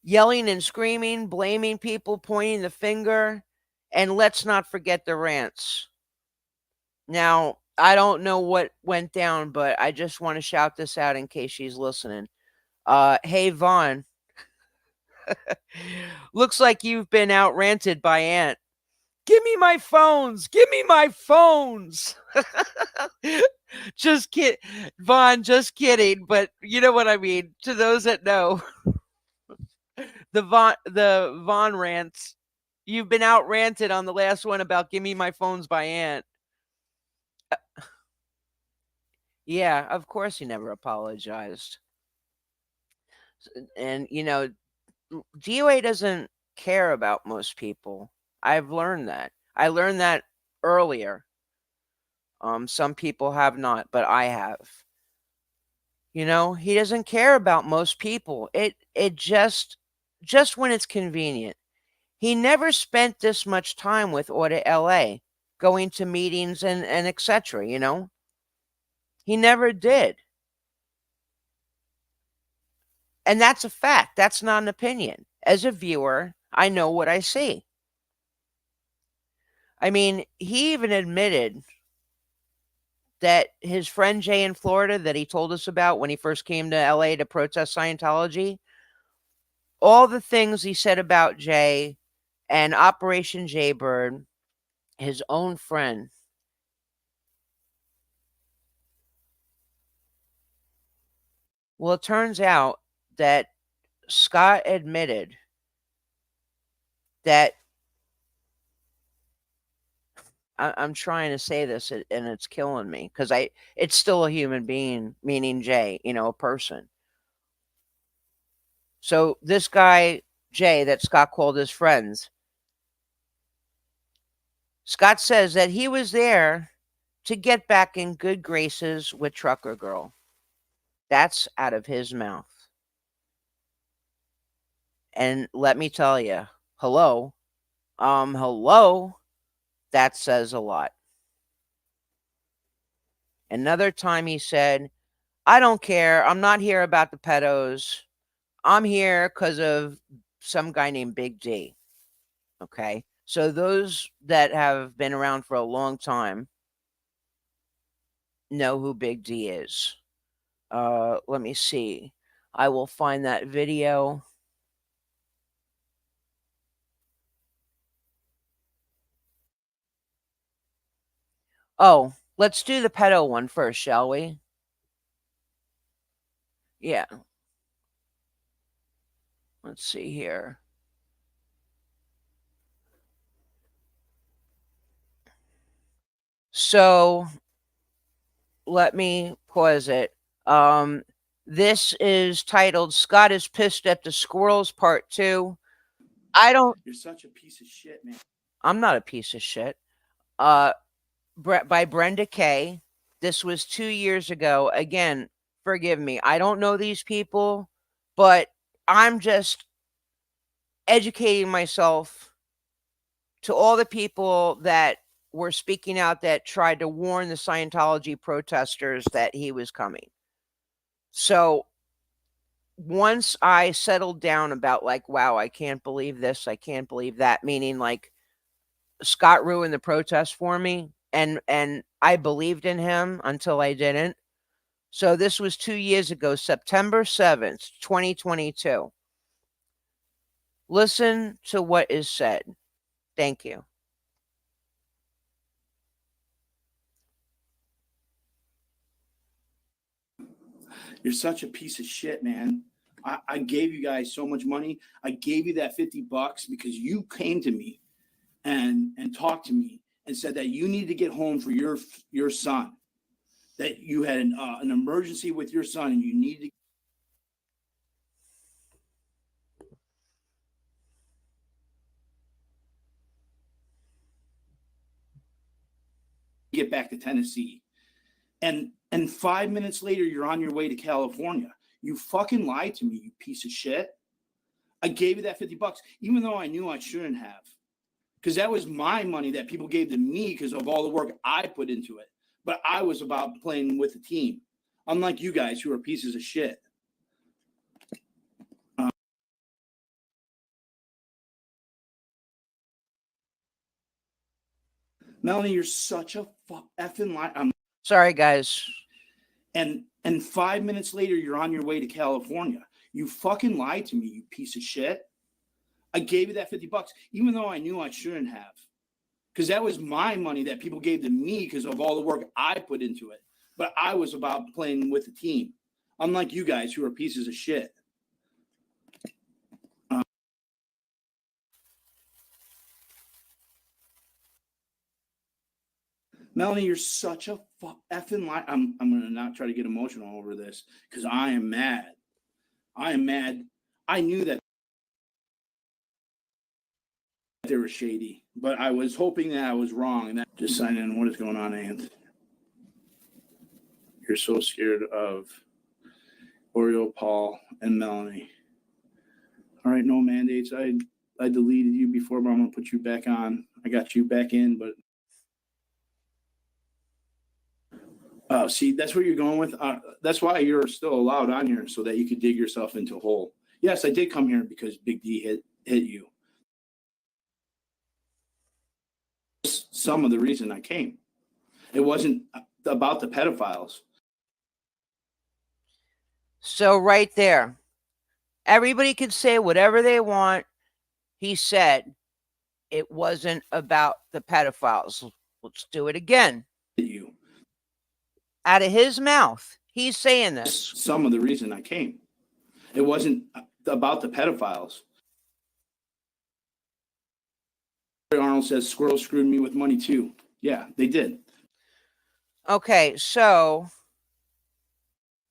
Yelling and screaming, blaming people, pointing the finger, and let's not forget the rants. Now, I don't know what went down, but I just want to shout this out in case she's listening. Hey Vaughn, looks like you've been out ranted by Ant. Give me my phones. Give me my phones. Just kid, Vaughn. Just kidding. But you know what I mean. To those that know, the Vaughn rants. You've been out ranted on the last one about "Give Me My Phones" by Ant. Yeah, of course he never apologized. And DOA doesn't care about most people. I've learned that. I learned that earlier. Some people have not, but I have. He doesn't care about most people. It just when it's convenient. He never spent this much time with Audit LA, going to meetings and etc. He never did. And that's a fact. That's not an opinion. As a viewer, I know what I see. I mean, he even admitted that his friend Jay in Florida that he told us about when he first came to LA to protest Scientology, all the things he said about Jay and Operation Jaybird, his own friend. Well, it turns out that Scott admitted that I'm trying to say this and it's killing me because it's still a human being, meaning Jay, a person. So this guy, Jay, that Scott called his friends, Scott says that he was there to get back in good graces with Trucker Girl. That's out of his mouth. And let me tell you, hello, that says a lot. Another time he said, I don't care. I'm not here about the pedos. I'm here because of some guy named Big D. Okay. So those that have been around for a long time know who Big D is. Let me see. I will find that video. Oh, let's do the pedo one first, shall we? Yeah. Let's see here. So let me pause it. This is titled Scott is Pissed at the Squirrels Part 2. You're such a piece of shit, man. I'm not a piece of shit. By Brenda Kay. This was 2 years ago. Again, forgive me. I don't know these people, but I'm just educating myself to all the people that were speaking out that tried to warn the Scientology protesters that he was coming. So once I settled down about like, wow, I can't believe this, I can't believe that, meaning like Scott ruined the protest for me, and I believed in him until I didn't. So this was 2 years ago, September 7th, 2022. Listen to what is said. Thank you. You're such a piece of shit, man. I gave you guys so much money. I gave you that $50 because you came to me and talked to me and said that you need to get home for your son. That you had an emergency with your son and you need to get back to Tennessee. And 5 minutes later, you're on your way to California. You fucking lied to me, you piece of shit. I gave you that $50, even though I knew I shouldn't have. Because that was my money that people gave to me because of all the work I put into it. But I was about playing with the team. Unlike you guys who are pieces of shit. Melanie, you're such a effing lie. Sorry, guys. And 5 minutes later, you're on your way to California. You fucking lied to me, you piece of shit. I gave you that $50, even though I knew I shouldn't have. Because that was my money that people gave to me because of all the work I put into it. But I was about playing with the team. Unlike you guys who are pieces of shit. Melanie, you're such a effing lie. I'm going to not try to get emotional over this because I am mad. I am mad. I knew that they were shady, but I was hoping that I was wrong. And that just sign in. What is going on, Ant? You're so scared of Oreo, Paul, and Melanie. All right, no mandates. I deleted you before, but I'm going to put you back on. I got you back in, but oh, see, that's where you're going with. That's why you're still allowed on here, so that you could dig yourself into a hole. Yes, I did come here because Big D hit you. Some of the reason I came. It wasn't about the pedophiles. So right there, everybody can say whatever they want. He said it wasn't about the pedophiles. Let's do it again. You. Out of his mouth, he's saying this. Some of the reason I came. It wasn't about the pedophiles. Arnold says squirrels screwed me with money too. Yeah, they did. Okay, so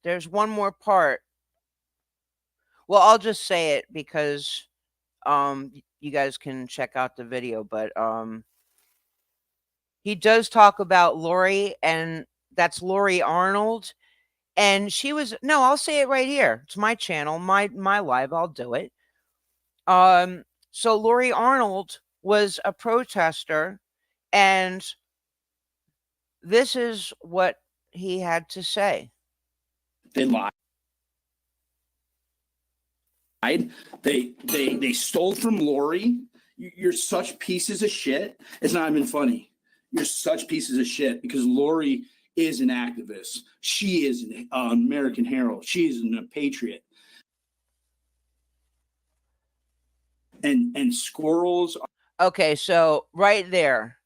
there's one more part. Well, I'll just say it because you guys can check out the video, but he does talk about Lori, and that's Lori Arnold. And she was no, I'll say it right here. It's my channel, my live, I'll do it. So Lori Arnold was a protester, and this is what he had to say. They lied. They stole from Lori. You're such pieces of shit. It's not even funny. You're such pieces of shit because Lori is an activist. She is an American hero. She is a patriot. And squirrels. Okay, so right there.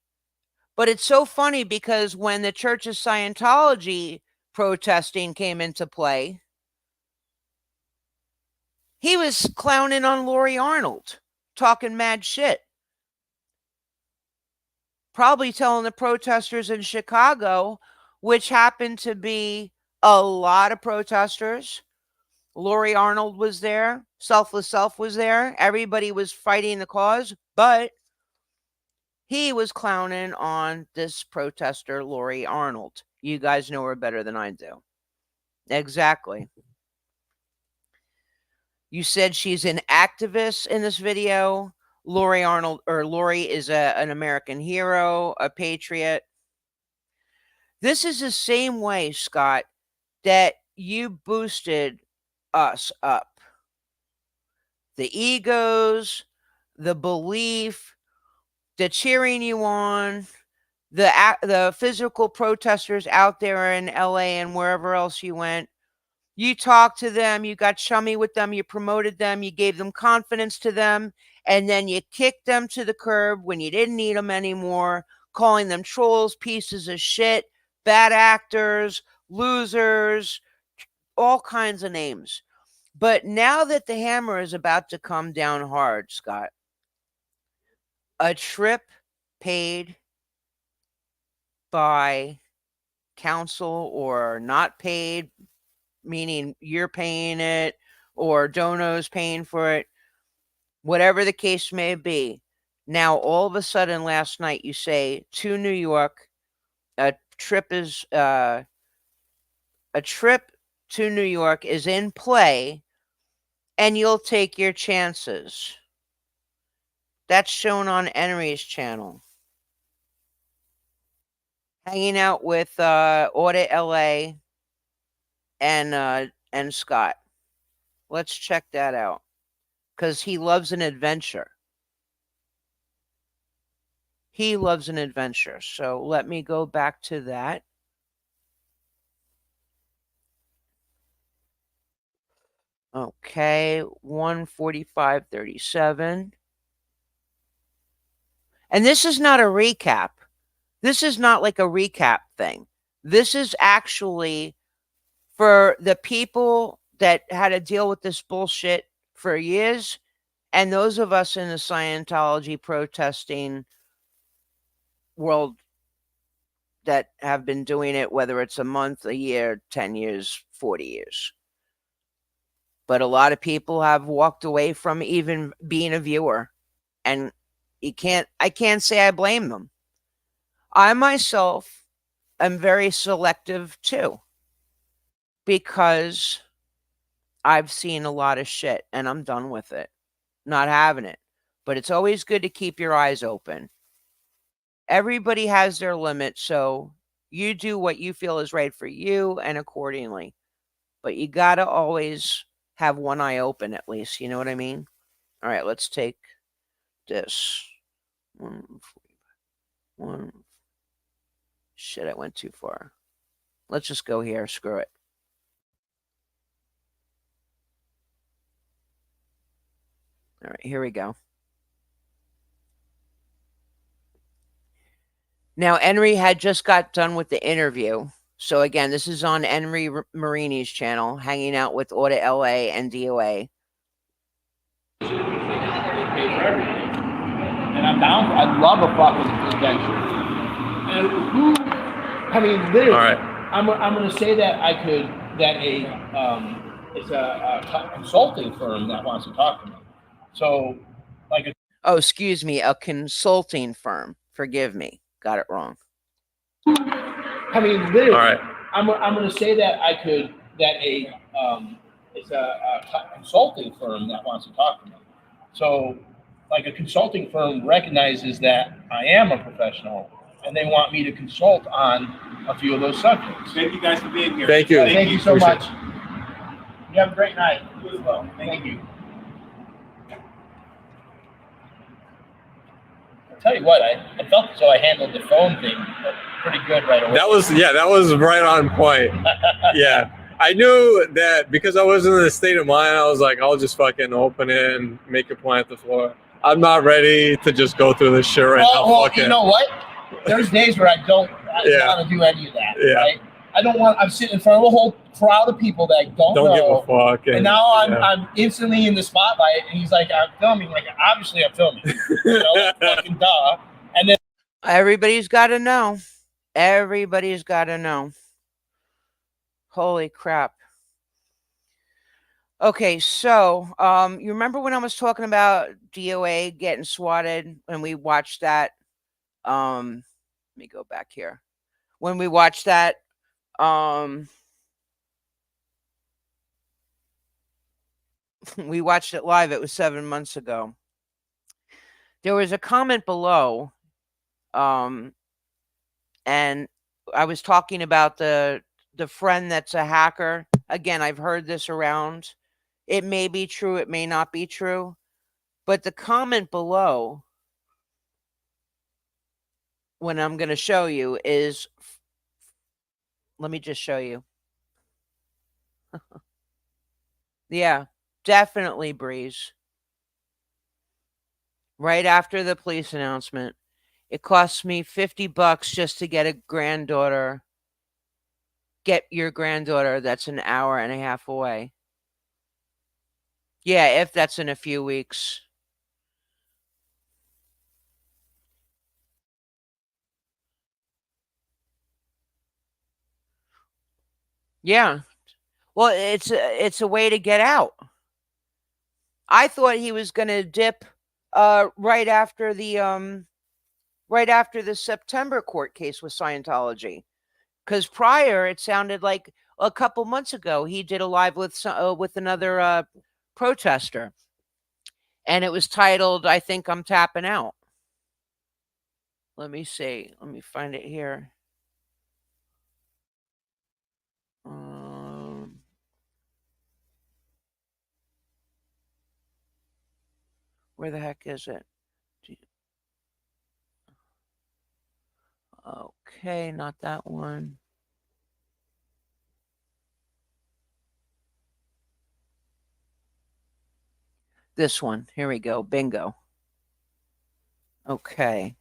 But it's so funny because when the Church of Scientology protesting came into play, he was clowning on Lori Arnold, talking mad shit. Probably telling the protesters in Chicago, which happened to be a lot of protesters. Lori Arnold was there. Selfless Self was there. Everybody was fighting the cause, but he was clowning on this protester, Lori Arnold. You guys know her better than I do. Exactly. You said she's an activist in this video. Lori Arnold, or Lori is an American hero, a patriot. This is the same way, Scott, that you boosted us up. The egos, the belief, the cheering you on, the physical protesters out there in LA and wherever else you went. You talked to them, you got chummy with them, you promoted them, you gave them confidence to them, and then you kicked them to the curb when you didn't need them anymore, calling them trolls, pieces of shit, bad actors, losers, all kinds of names. But now that the hammer is about to come down hard, Scott, a trip paid by council or not paid, meaning you're paying it or Dono's paying for it, whatever the case may be. Now, all of a sudden, last night, you say to New York, a trip to New York is in play, and you'll take your chances. That's shown on Henry's channel. Hanging out with Audit LA and Scott. Let's check that out. Because he loves an adventure. He loves an adventure. So let me go back to that. Okay, 1:45:37. And this is not a recap. This is not like a recap thing. This is actually for the people that had to deal with this bullshit for years, and those of us in the Scientology protesting world that have been doing it, whether it's a month, a year, 10 years, 40 years. But a lot of people have walked away from even being a viewer, and I can't say I blame them. I myself am very selective too, because I've seen a lot of shit and I'm done with it. Not having it. But it's always good to keep your eyes open. Everybody has their limit, so you do what you feel is right for you and accordingly. But you got to always have one eye open at least, you know what I mean? All right, let's take this. One. Shit, I went too far. Let's just go here. Screw it. All right, here we go. Now, Henry had just got done with the interview. So again, this is on Henry Marini's channel, hanging out with Audit LA and DOA. Pay for everything. And I'm down. I love a fucking adventure. And who? I mean, literally. All right. I'm going to say that it's a consulting firm that wants to talk to me. So, like oh, excuse me, a consulting firm. Forgive me, got it wrong. I mean, literally. All right. I'm going to say that it's a consulting firm that wants to talk to me. So, like a consulting firm recognizes that I am a professional, and they want me to consult on a few of those subjects. Thank you guys for being here. Thank you. Thank you so Appreciate much. You have a great night. You as well. Thank you. I'll tell you what, I felt as though I handled the phone thing pretty good right away. That was right on point. Yeah. I knew that because I was in the state of mind, I was like, I'll just fucking open it and make a point at the floor. I'm not ready to just go through this shit right now. Well, you know what? There's days where I don't want to do any of that. Yeah. Right? I don't want. I'm sitting in front of a whole crowd of people that I don't know. Give a fuck. And now I'm instantly in the spotlight, and he's like, I'm filming. Like, obviously I'm filming. Like, fucking duh. And then everybody's got to know. Everybody's got to know. Holy crap. Okay, so you remember when I was talking about DOA getting swatted and we watched that? Let me go back here. When we watched that, we watched it live. It was 7 months ago. There was a comment below, and I was talking about the friend that's a hacker. Again, I've heard this around. It may be true, it may not be true. But the comment below when I'm going to show you is, let me just show you. Yeah, definitely Breeze. Right after the police announcement, it costs me $50 just to get your granddaughter that's an hour and a half away. Yeah, if that's in a few weeks. Yeah. Well, it's a way to get out. I thought he was going to dip right after the September court case with Scientology. Cuz prior it sounded like a couple months ago he did a live with another protester, and it was titled I think I'm tapping out. Let me see. Let me find it here. Um, where the heck is it? Okay, not that one. This one. Here we go. Bingo. Okay.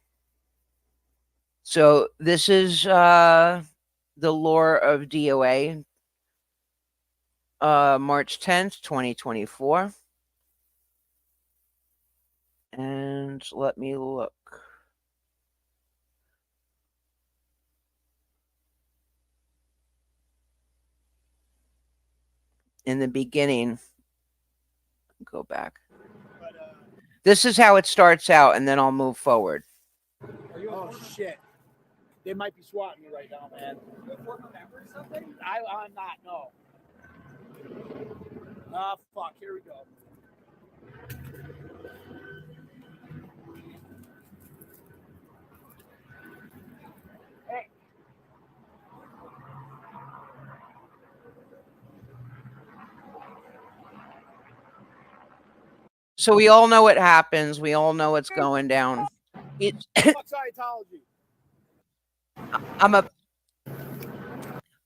So this is the lore of DOA, March 10th, 2024. And let me look. In the beginning, go back. This is how it starts out, and then I'll move forward. Oh shit! They might be swatting me right now, man. I'm not. No. Ah, fuck. Here we go. Hey. So we all know what happens. We all know what's going down. It's Fuck Scientology.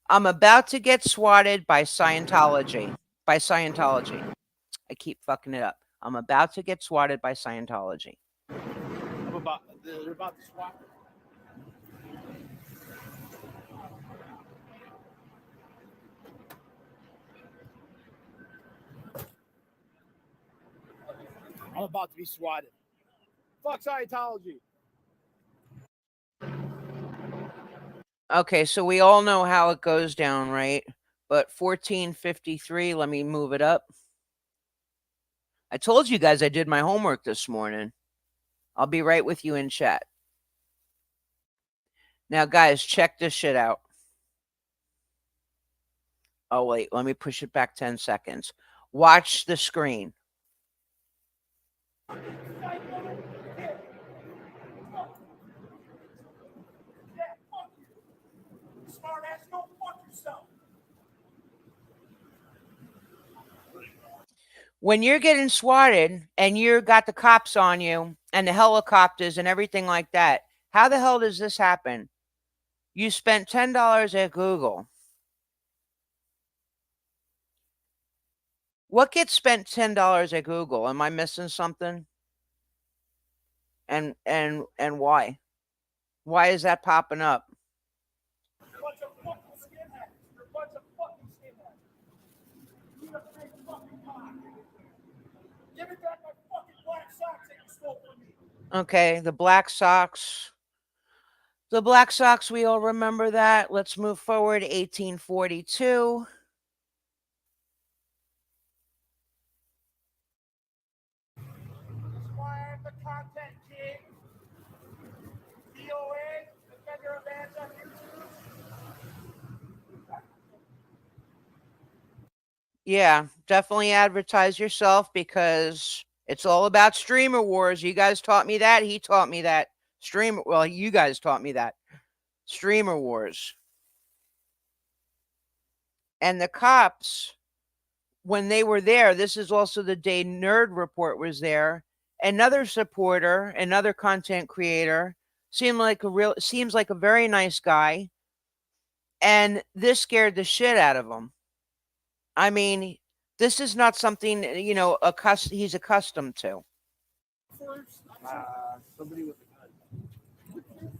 I'm about to get swatted by Scientology. By Scientology. I keep fucking it up. I'm about to get swatted by Scientology. They're about to swat me. I'm about to be swatted. Fuck Scientology. Okay, so we all know how it goes down, right? But 1453, let me move it up. I told you guys I did my homework this morning. I'll be right with you in chat. Now, guys, check this shit out. Oh, wait, let me push it back 10 seconds. Watch the screen. Smart ass, go fuck yourself. When you're getting swatted and you got the cops on you and the helicopters and everything like that, how the hell does this happen? You spent $10 at Google. What gets spent $10 at Google? Am I missing something? And why? Why is that popping up? Bunch of fucking skinheads. You're a bunch of fucking skinheads. You have big fucking cock. Give me back my fucking black socks that you stole from me. Okay, the Black Sox. The Black Sox, we all remember that. Let's move forward. 1842. That's why I'm the content king. DOA, defender of ads on YouTube. Yeah, definitely advertise yourself because it's all about streamer wars. You guys taught me that. He taught me that. Well, you guys taught me that. Streamer wars. And the cops, when they were there, this is also the day Nerd Report was there. Another supporter, another content creator seems like a very nice guy, and this scared the shit out of him. I mean, this is not something he's accustomed to. Somebody with a gun.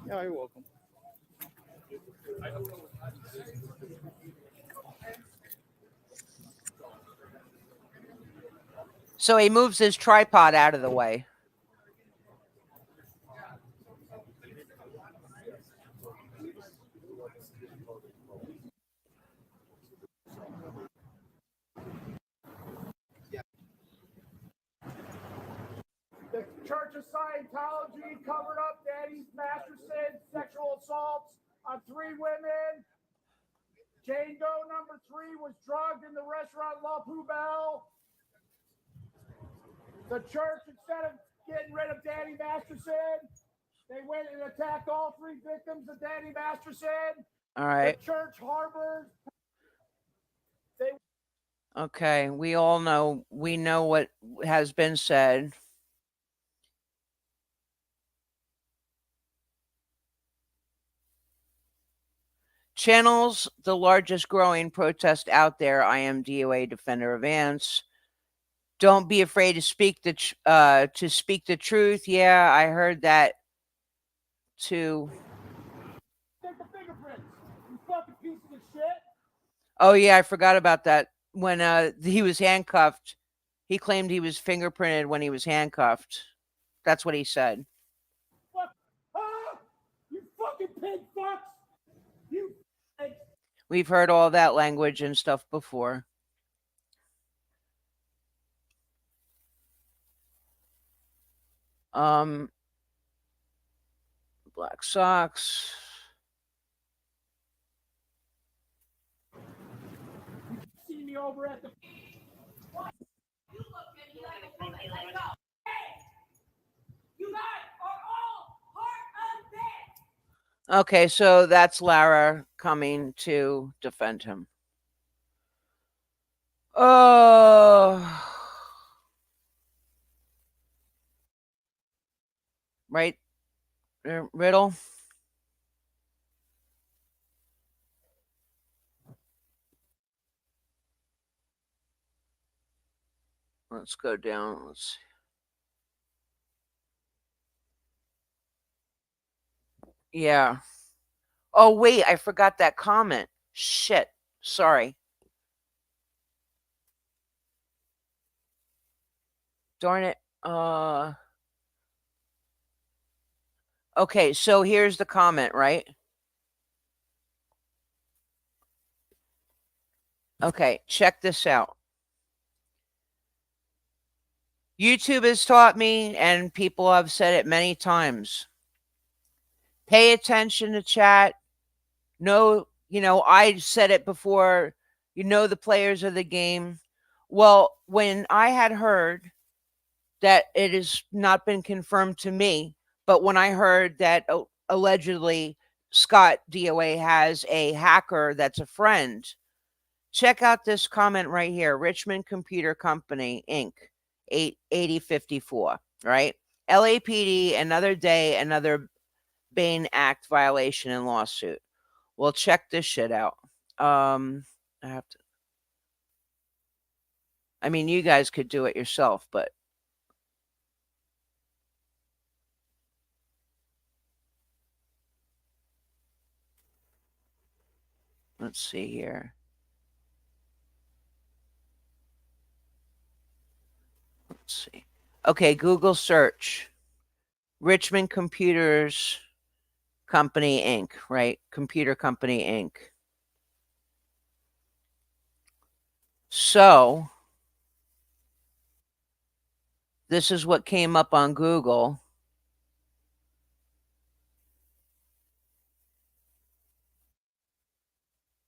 Yeah, you're welcome. So he moves his tripod out of the way. The Church of Scientology covered up Daddy Masterson's sexual assaults on 3 women. Jane Doe number 3 was drugged in the restaurant La Poubelle. The church, instead of getting rid of Danny Masterson, they went and attacked all 3 victims of Danny Masterson. All right. The church harbors. Okay, we know what has been said. Channels the largest growing protest out there. I am DOA defender of ants. Don't be afraid to speak the truth. Yeah, I heard that too. Take the fingerprints. You fucking pieces of shit. Oh yeah, I forgot about that. When he was handcuffed, he claimed he was fingerprinted when he was handcuffed. That's what he said. Fuck. Ah! You fucking pig fucks. You. We've heard all that language and stuff before. Black socks. See me over at the. You guys are all part of this. Okay, so that's Lara coming to defend him. Oh. Right, Riddle? Let's go down. Let's see. Yeah. Oh, wait, I forgot that comment. Shit. Sorry. Darn it. Okay, so here's the comment, right? Okay, check this out. YouTube has taught me, and people have said it many times. Pay attention to chat. No, I said it before, the players of the game. Well, when I had heard that it has not been confirmed to me, but when I heard that allegedly Scott DOA has a hacker that's a friend, check out this comment right here. Richmond Computer Company, Inc., 8054, right? LAPD, another day, another Bain Act violation and lawsuit. Well, check this shit out. I mean, you guys could do it yourself, but let's see here. Let's see. Okay, Google search. Richmond Computers Company Inc., right? Computer Company Inc. So, this is what came up on Google.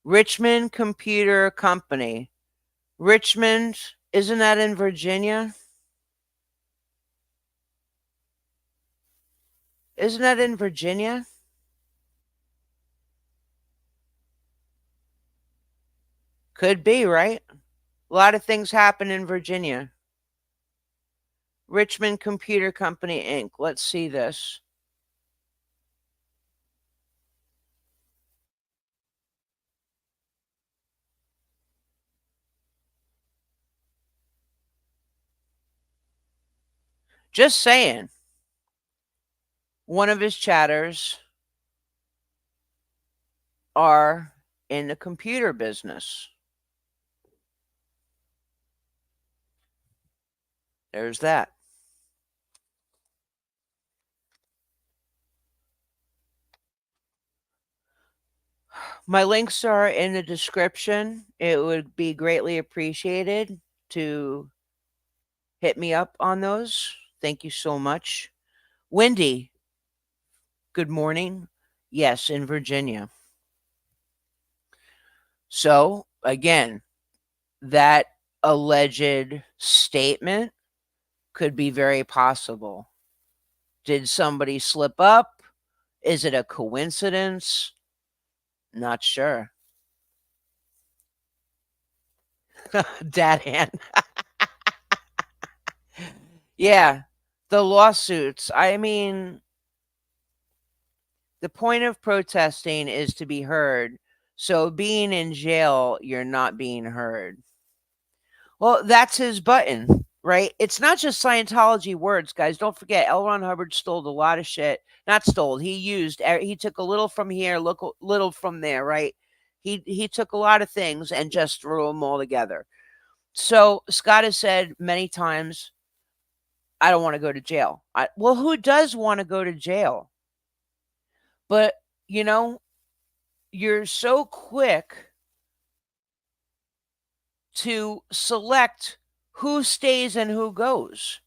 Richmond Computer Company. Richmond, isn't that in Virginia? Isn't that in Virginia? Could be, right? A lot of things happen in Virginia. Richmond Computer Company, Inc. Let's see this. Just saying. One of his chatters are in the computer business. There's that. My links are in the description. It would be greatly appreciated to hit me up on those. Thank you so much. Wendy, good morning. Yes, in Virginia. So, again, that alleged statement could be very possible. Did somebody slip up? Is it a coincidence? Not sure. Dad hand. Yeah, the lawsuits. I mean, the point of protesting is to be heard. So being in jail, you're not being heard. Well, that's his button, right? It's not just Scientology words, guys. Don't forget, L. Ron Hubbard stole a lot of shit. Not stole. He took a little from here, little from there, right? He took a lot of things and just threw them all together. So Scott has said many times, I don't want to go to jail. Well, who does want to go to jail? But, you know, you're so quick to select who stays and who goes.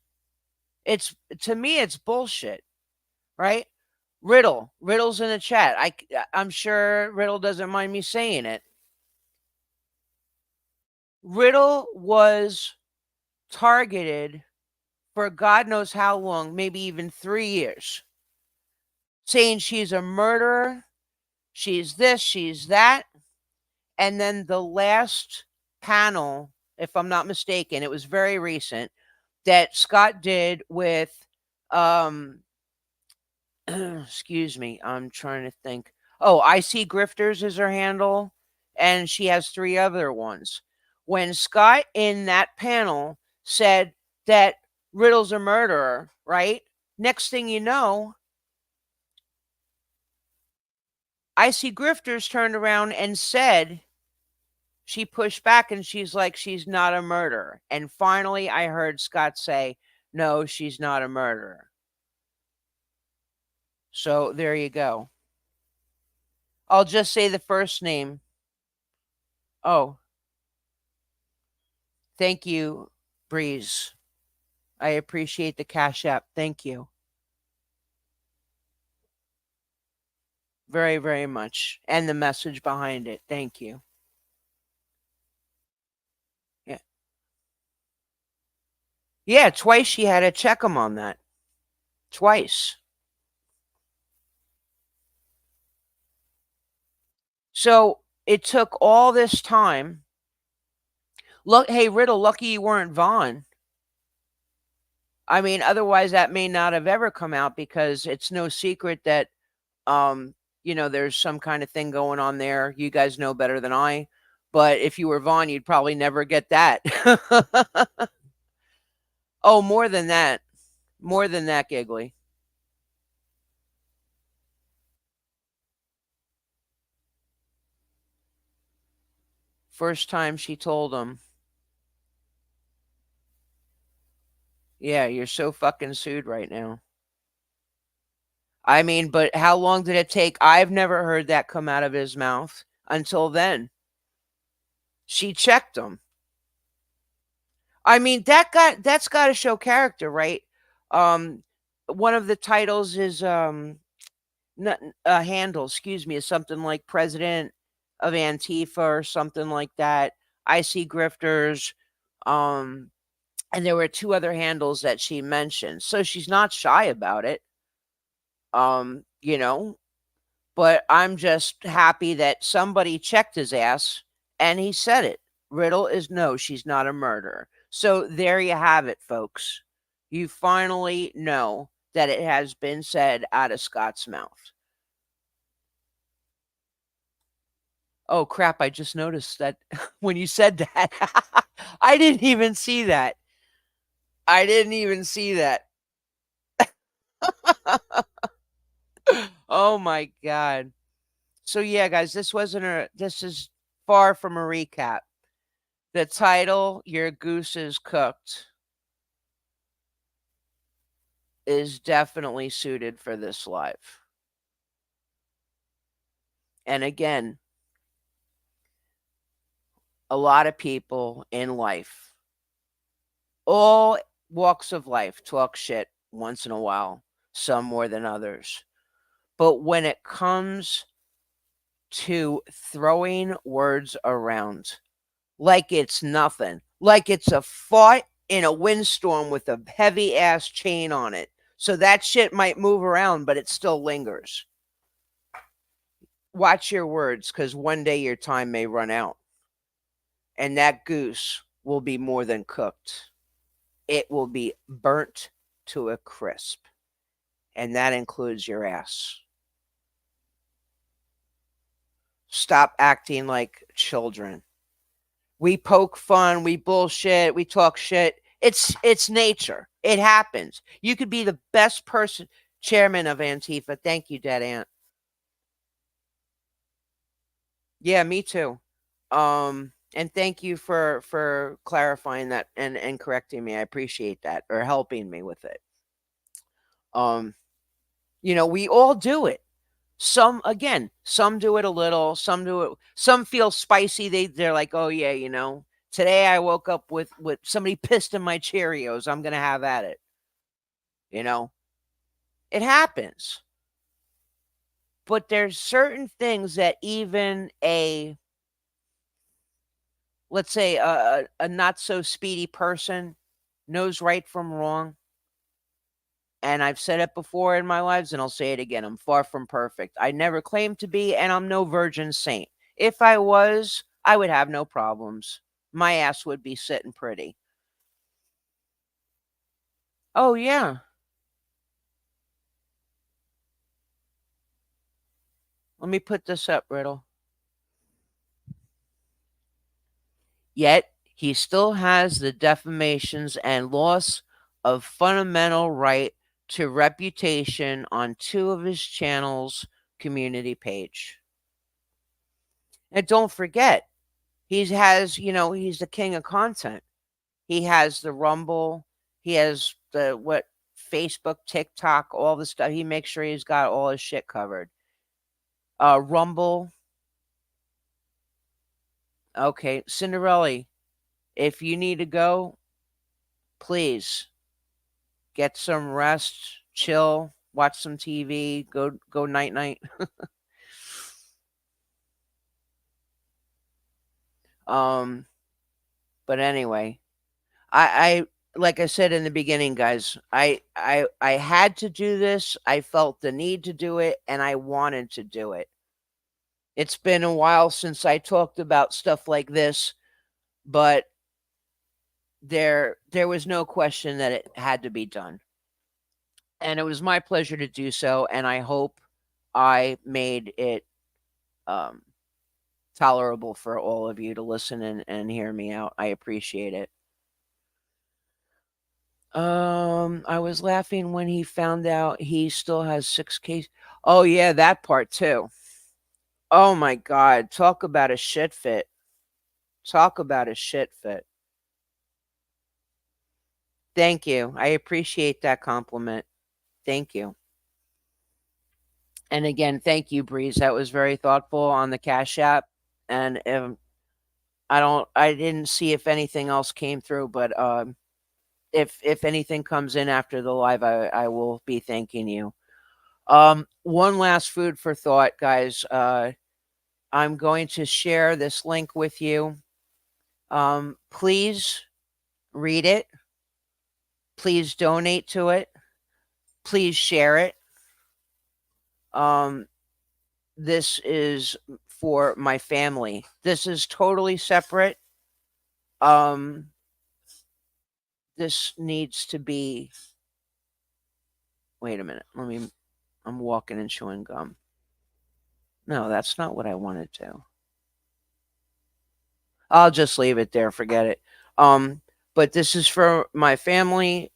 It's to me, it's bullshit, right? Riddle's in the chat. I'm sure Riddle doesn't mind me saying it. Riddle was targeted for God knows how long, maybe even 3 years, saying she's a murderer, she's this, she's that. And then the last panel, if I'm not mistaken, it was very recent, that Scott did with excuse me, I'm trying to think. Oh, I See Grifters is her handle, and she has 3 other ones. When Scott in that panel said that Riddle's a murderer, right? Next thing you know, I See Grifters turned around and said, she pushed back and she's like, she's not a murderer. And finally, I heard Scott say, no, she's not a murderer. So there you go. I'll just say the first name. Oh, thank you, Breeze. I appreciate the Cash App. Thank you. Very, very much. And the message behind it. Thank you. Yeah. Yeah, twice she had to check him on that. Twice. So it took all this time. Look, hey, Riddle, lucky you weren't Vaughn. I mean, otherwise that may not have ever come out because it's no secret that, there's some kind of thing going on there. You guys know better than I. But if you were Vaughn, you'd probably never get that. Oh, more than that. More than that, Giggly. First time she told him. Yeah, you're so fucking sued right now. I mean, but how long did it take? I've never heard that come out of his mouth until then. She checked him. I mean, that's got to show character, right? One of the titles is not handle, excuse me, is something like president of Antifa or something like that. I See Grifters. And there were 2 other handles that she mentioned. So she's not shy about it. You know, but I'm just happy that somebody checked his ass and he said it. Riddle is no, she's not a murderer. So there you have it, folks. You finally know that it has been said out of Scott's mouth. Oh crap, I just noticed that when you said that. I didn't even see that. I didn't even see that. Oh my god. So yeah, guys, this is far from a recap. The title, Your Goose is Cooked, is definitely suited for this live. And again, a lot of people in life, all walks of life, talk shit once in a while, some more than others. But when it comes to throwing words around like it's nothing, like it's a fart in a windstorm with a heavy ass chain on it. So that shit might move around, but it still lingers. Watch your words because one day your time may run out. And that goose will be more than cooked, it will be burnt to a crisp. And that includes your ass. Stop acting like children. We poke fun, we bullshit, we talk shit. It's nature. It happens. You could be the best person, chairman of Antifa. Thank you, Dead Ant. Yeah, me too. And thank you for clarifying that and correcting me. I appreciate that, or helping me with it. Um, we all do it. Some do it a little, some feel spicy. They're like, "Oh yeah, today I woke up with somebody pissed in my Cheerios. I'm going to have at it." You know, it happens. But there's certain things that even let's say a not so speedy person knows right from wrong. And I've said it before in my lives, and I'll say it again. I'm far from perfect. I never claimed to be, and I'm no virgin saint. If I was, I would have no problems. My ass would be sitting pretty. Oh, yeah. Let me put this up, Riddle. Yet, he still has the defamations and loss of fundamental right to reputation on two of his channels' community page. And don't forget, he's the king of content. He has the Rumble, he has Facebook, TikTok, all the stuff. He makes sure he's got all his shit covered. Rumble. Okay, Cinderella, if you need to go, please get some rest, chill, watch some TV, go night night. um, but anyway, I like I said in the beginning, guys, I had to do this. I felt the need to do it, and I wanted to do it. It's been a while since I talked about stuff like this, but there was no question that it had to be done. And it was my pleasure to do so, and I hope I made it um, tolerable for all of you to listen and hear me out. I appreciate it. I was laughing when he found out he still has 6 cases. Oh yeah, that part too. Oh my god, talk about a shit fit. Talk about a shit fit. Thank you. I appreciate that compliment. Thank you. And again, thank you, Breeze. That was very thoughtful on the Cash App. And I didn't see if anything else came through, but if anything comes in after the live, I will be thanking you. One last food for thought, guys. I'm going to share this link with you. Please read it. Please donate to it. Please share it. This is for my family. This is totally separate. Um, this needs to be. Wait a minute. I'm walking and chewing gum. No, that's not what I wanted to. I'll just leave it there. Forget it. But this is for my family.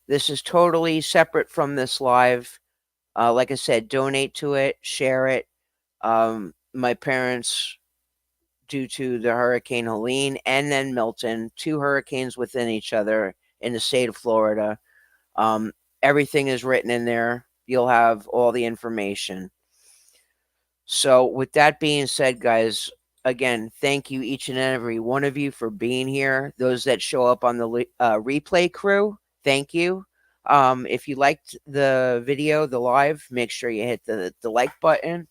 This is totally separate from this live. Like I said, donate to it, share it. My parents, due to the Hurricane Helene and then Milton, two hurricanes within each other in the state of Florida. Um, Everything is written in there. You'll have all the information. So, with that being said, guys, again, thank you each and every one of you for being here. Those that show up on the replay crew, thank you. If you liked the video, the live, make sure you hit the like button.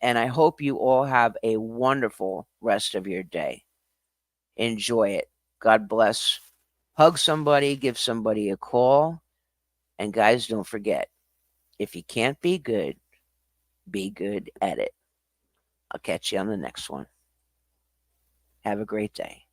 And I hope you all have a wonderful rest of your day. Enjoy it. God bless. Hug somebody, give somebody a call. And guys, don't forget, if you can't be good at it. I'll catch you on the next one. Have a great day.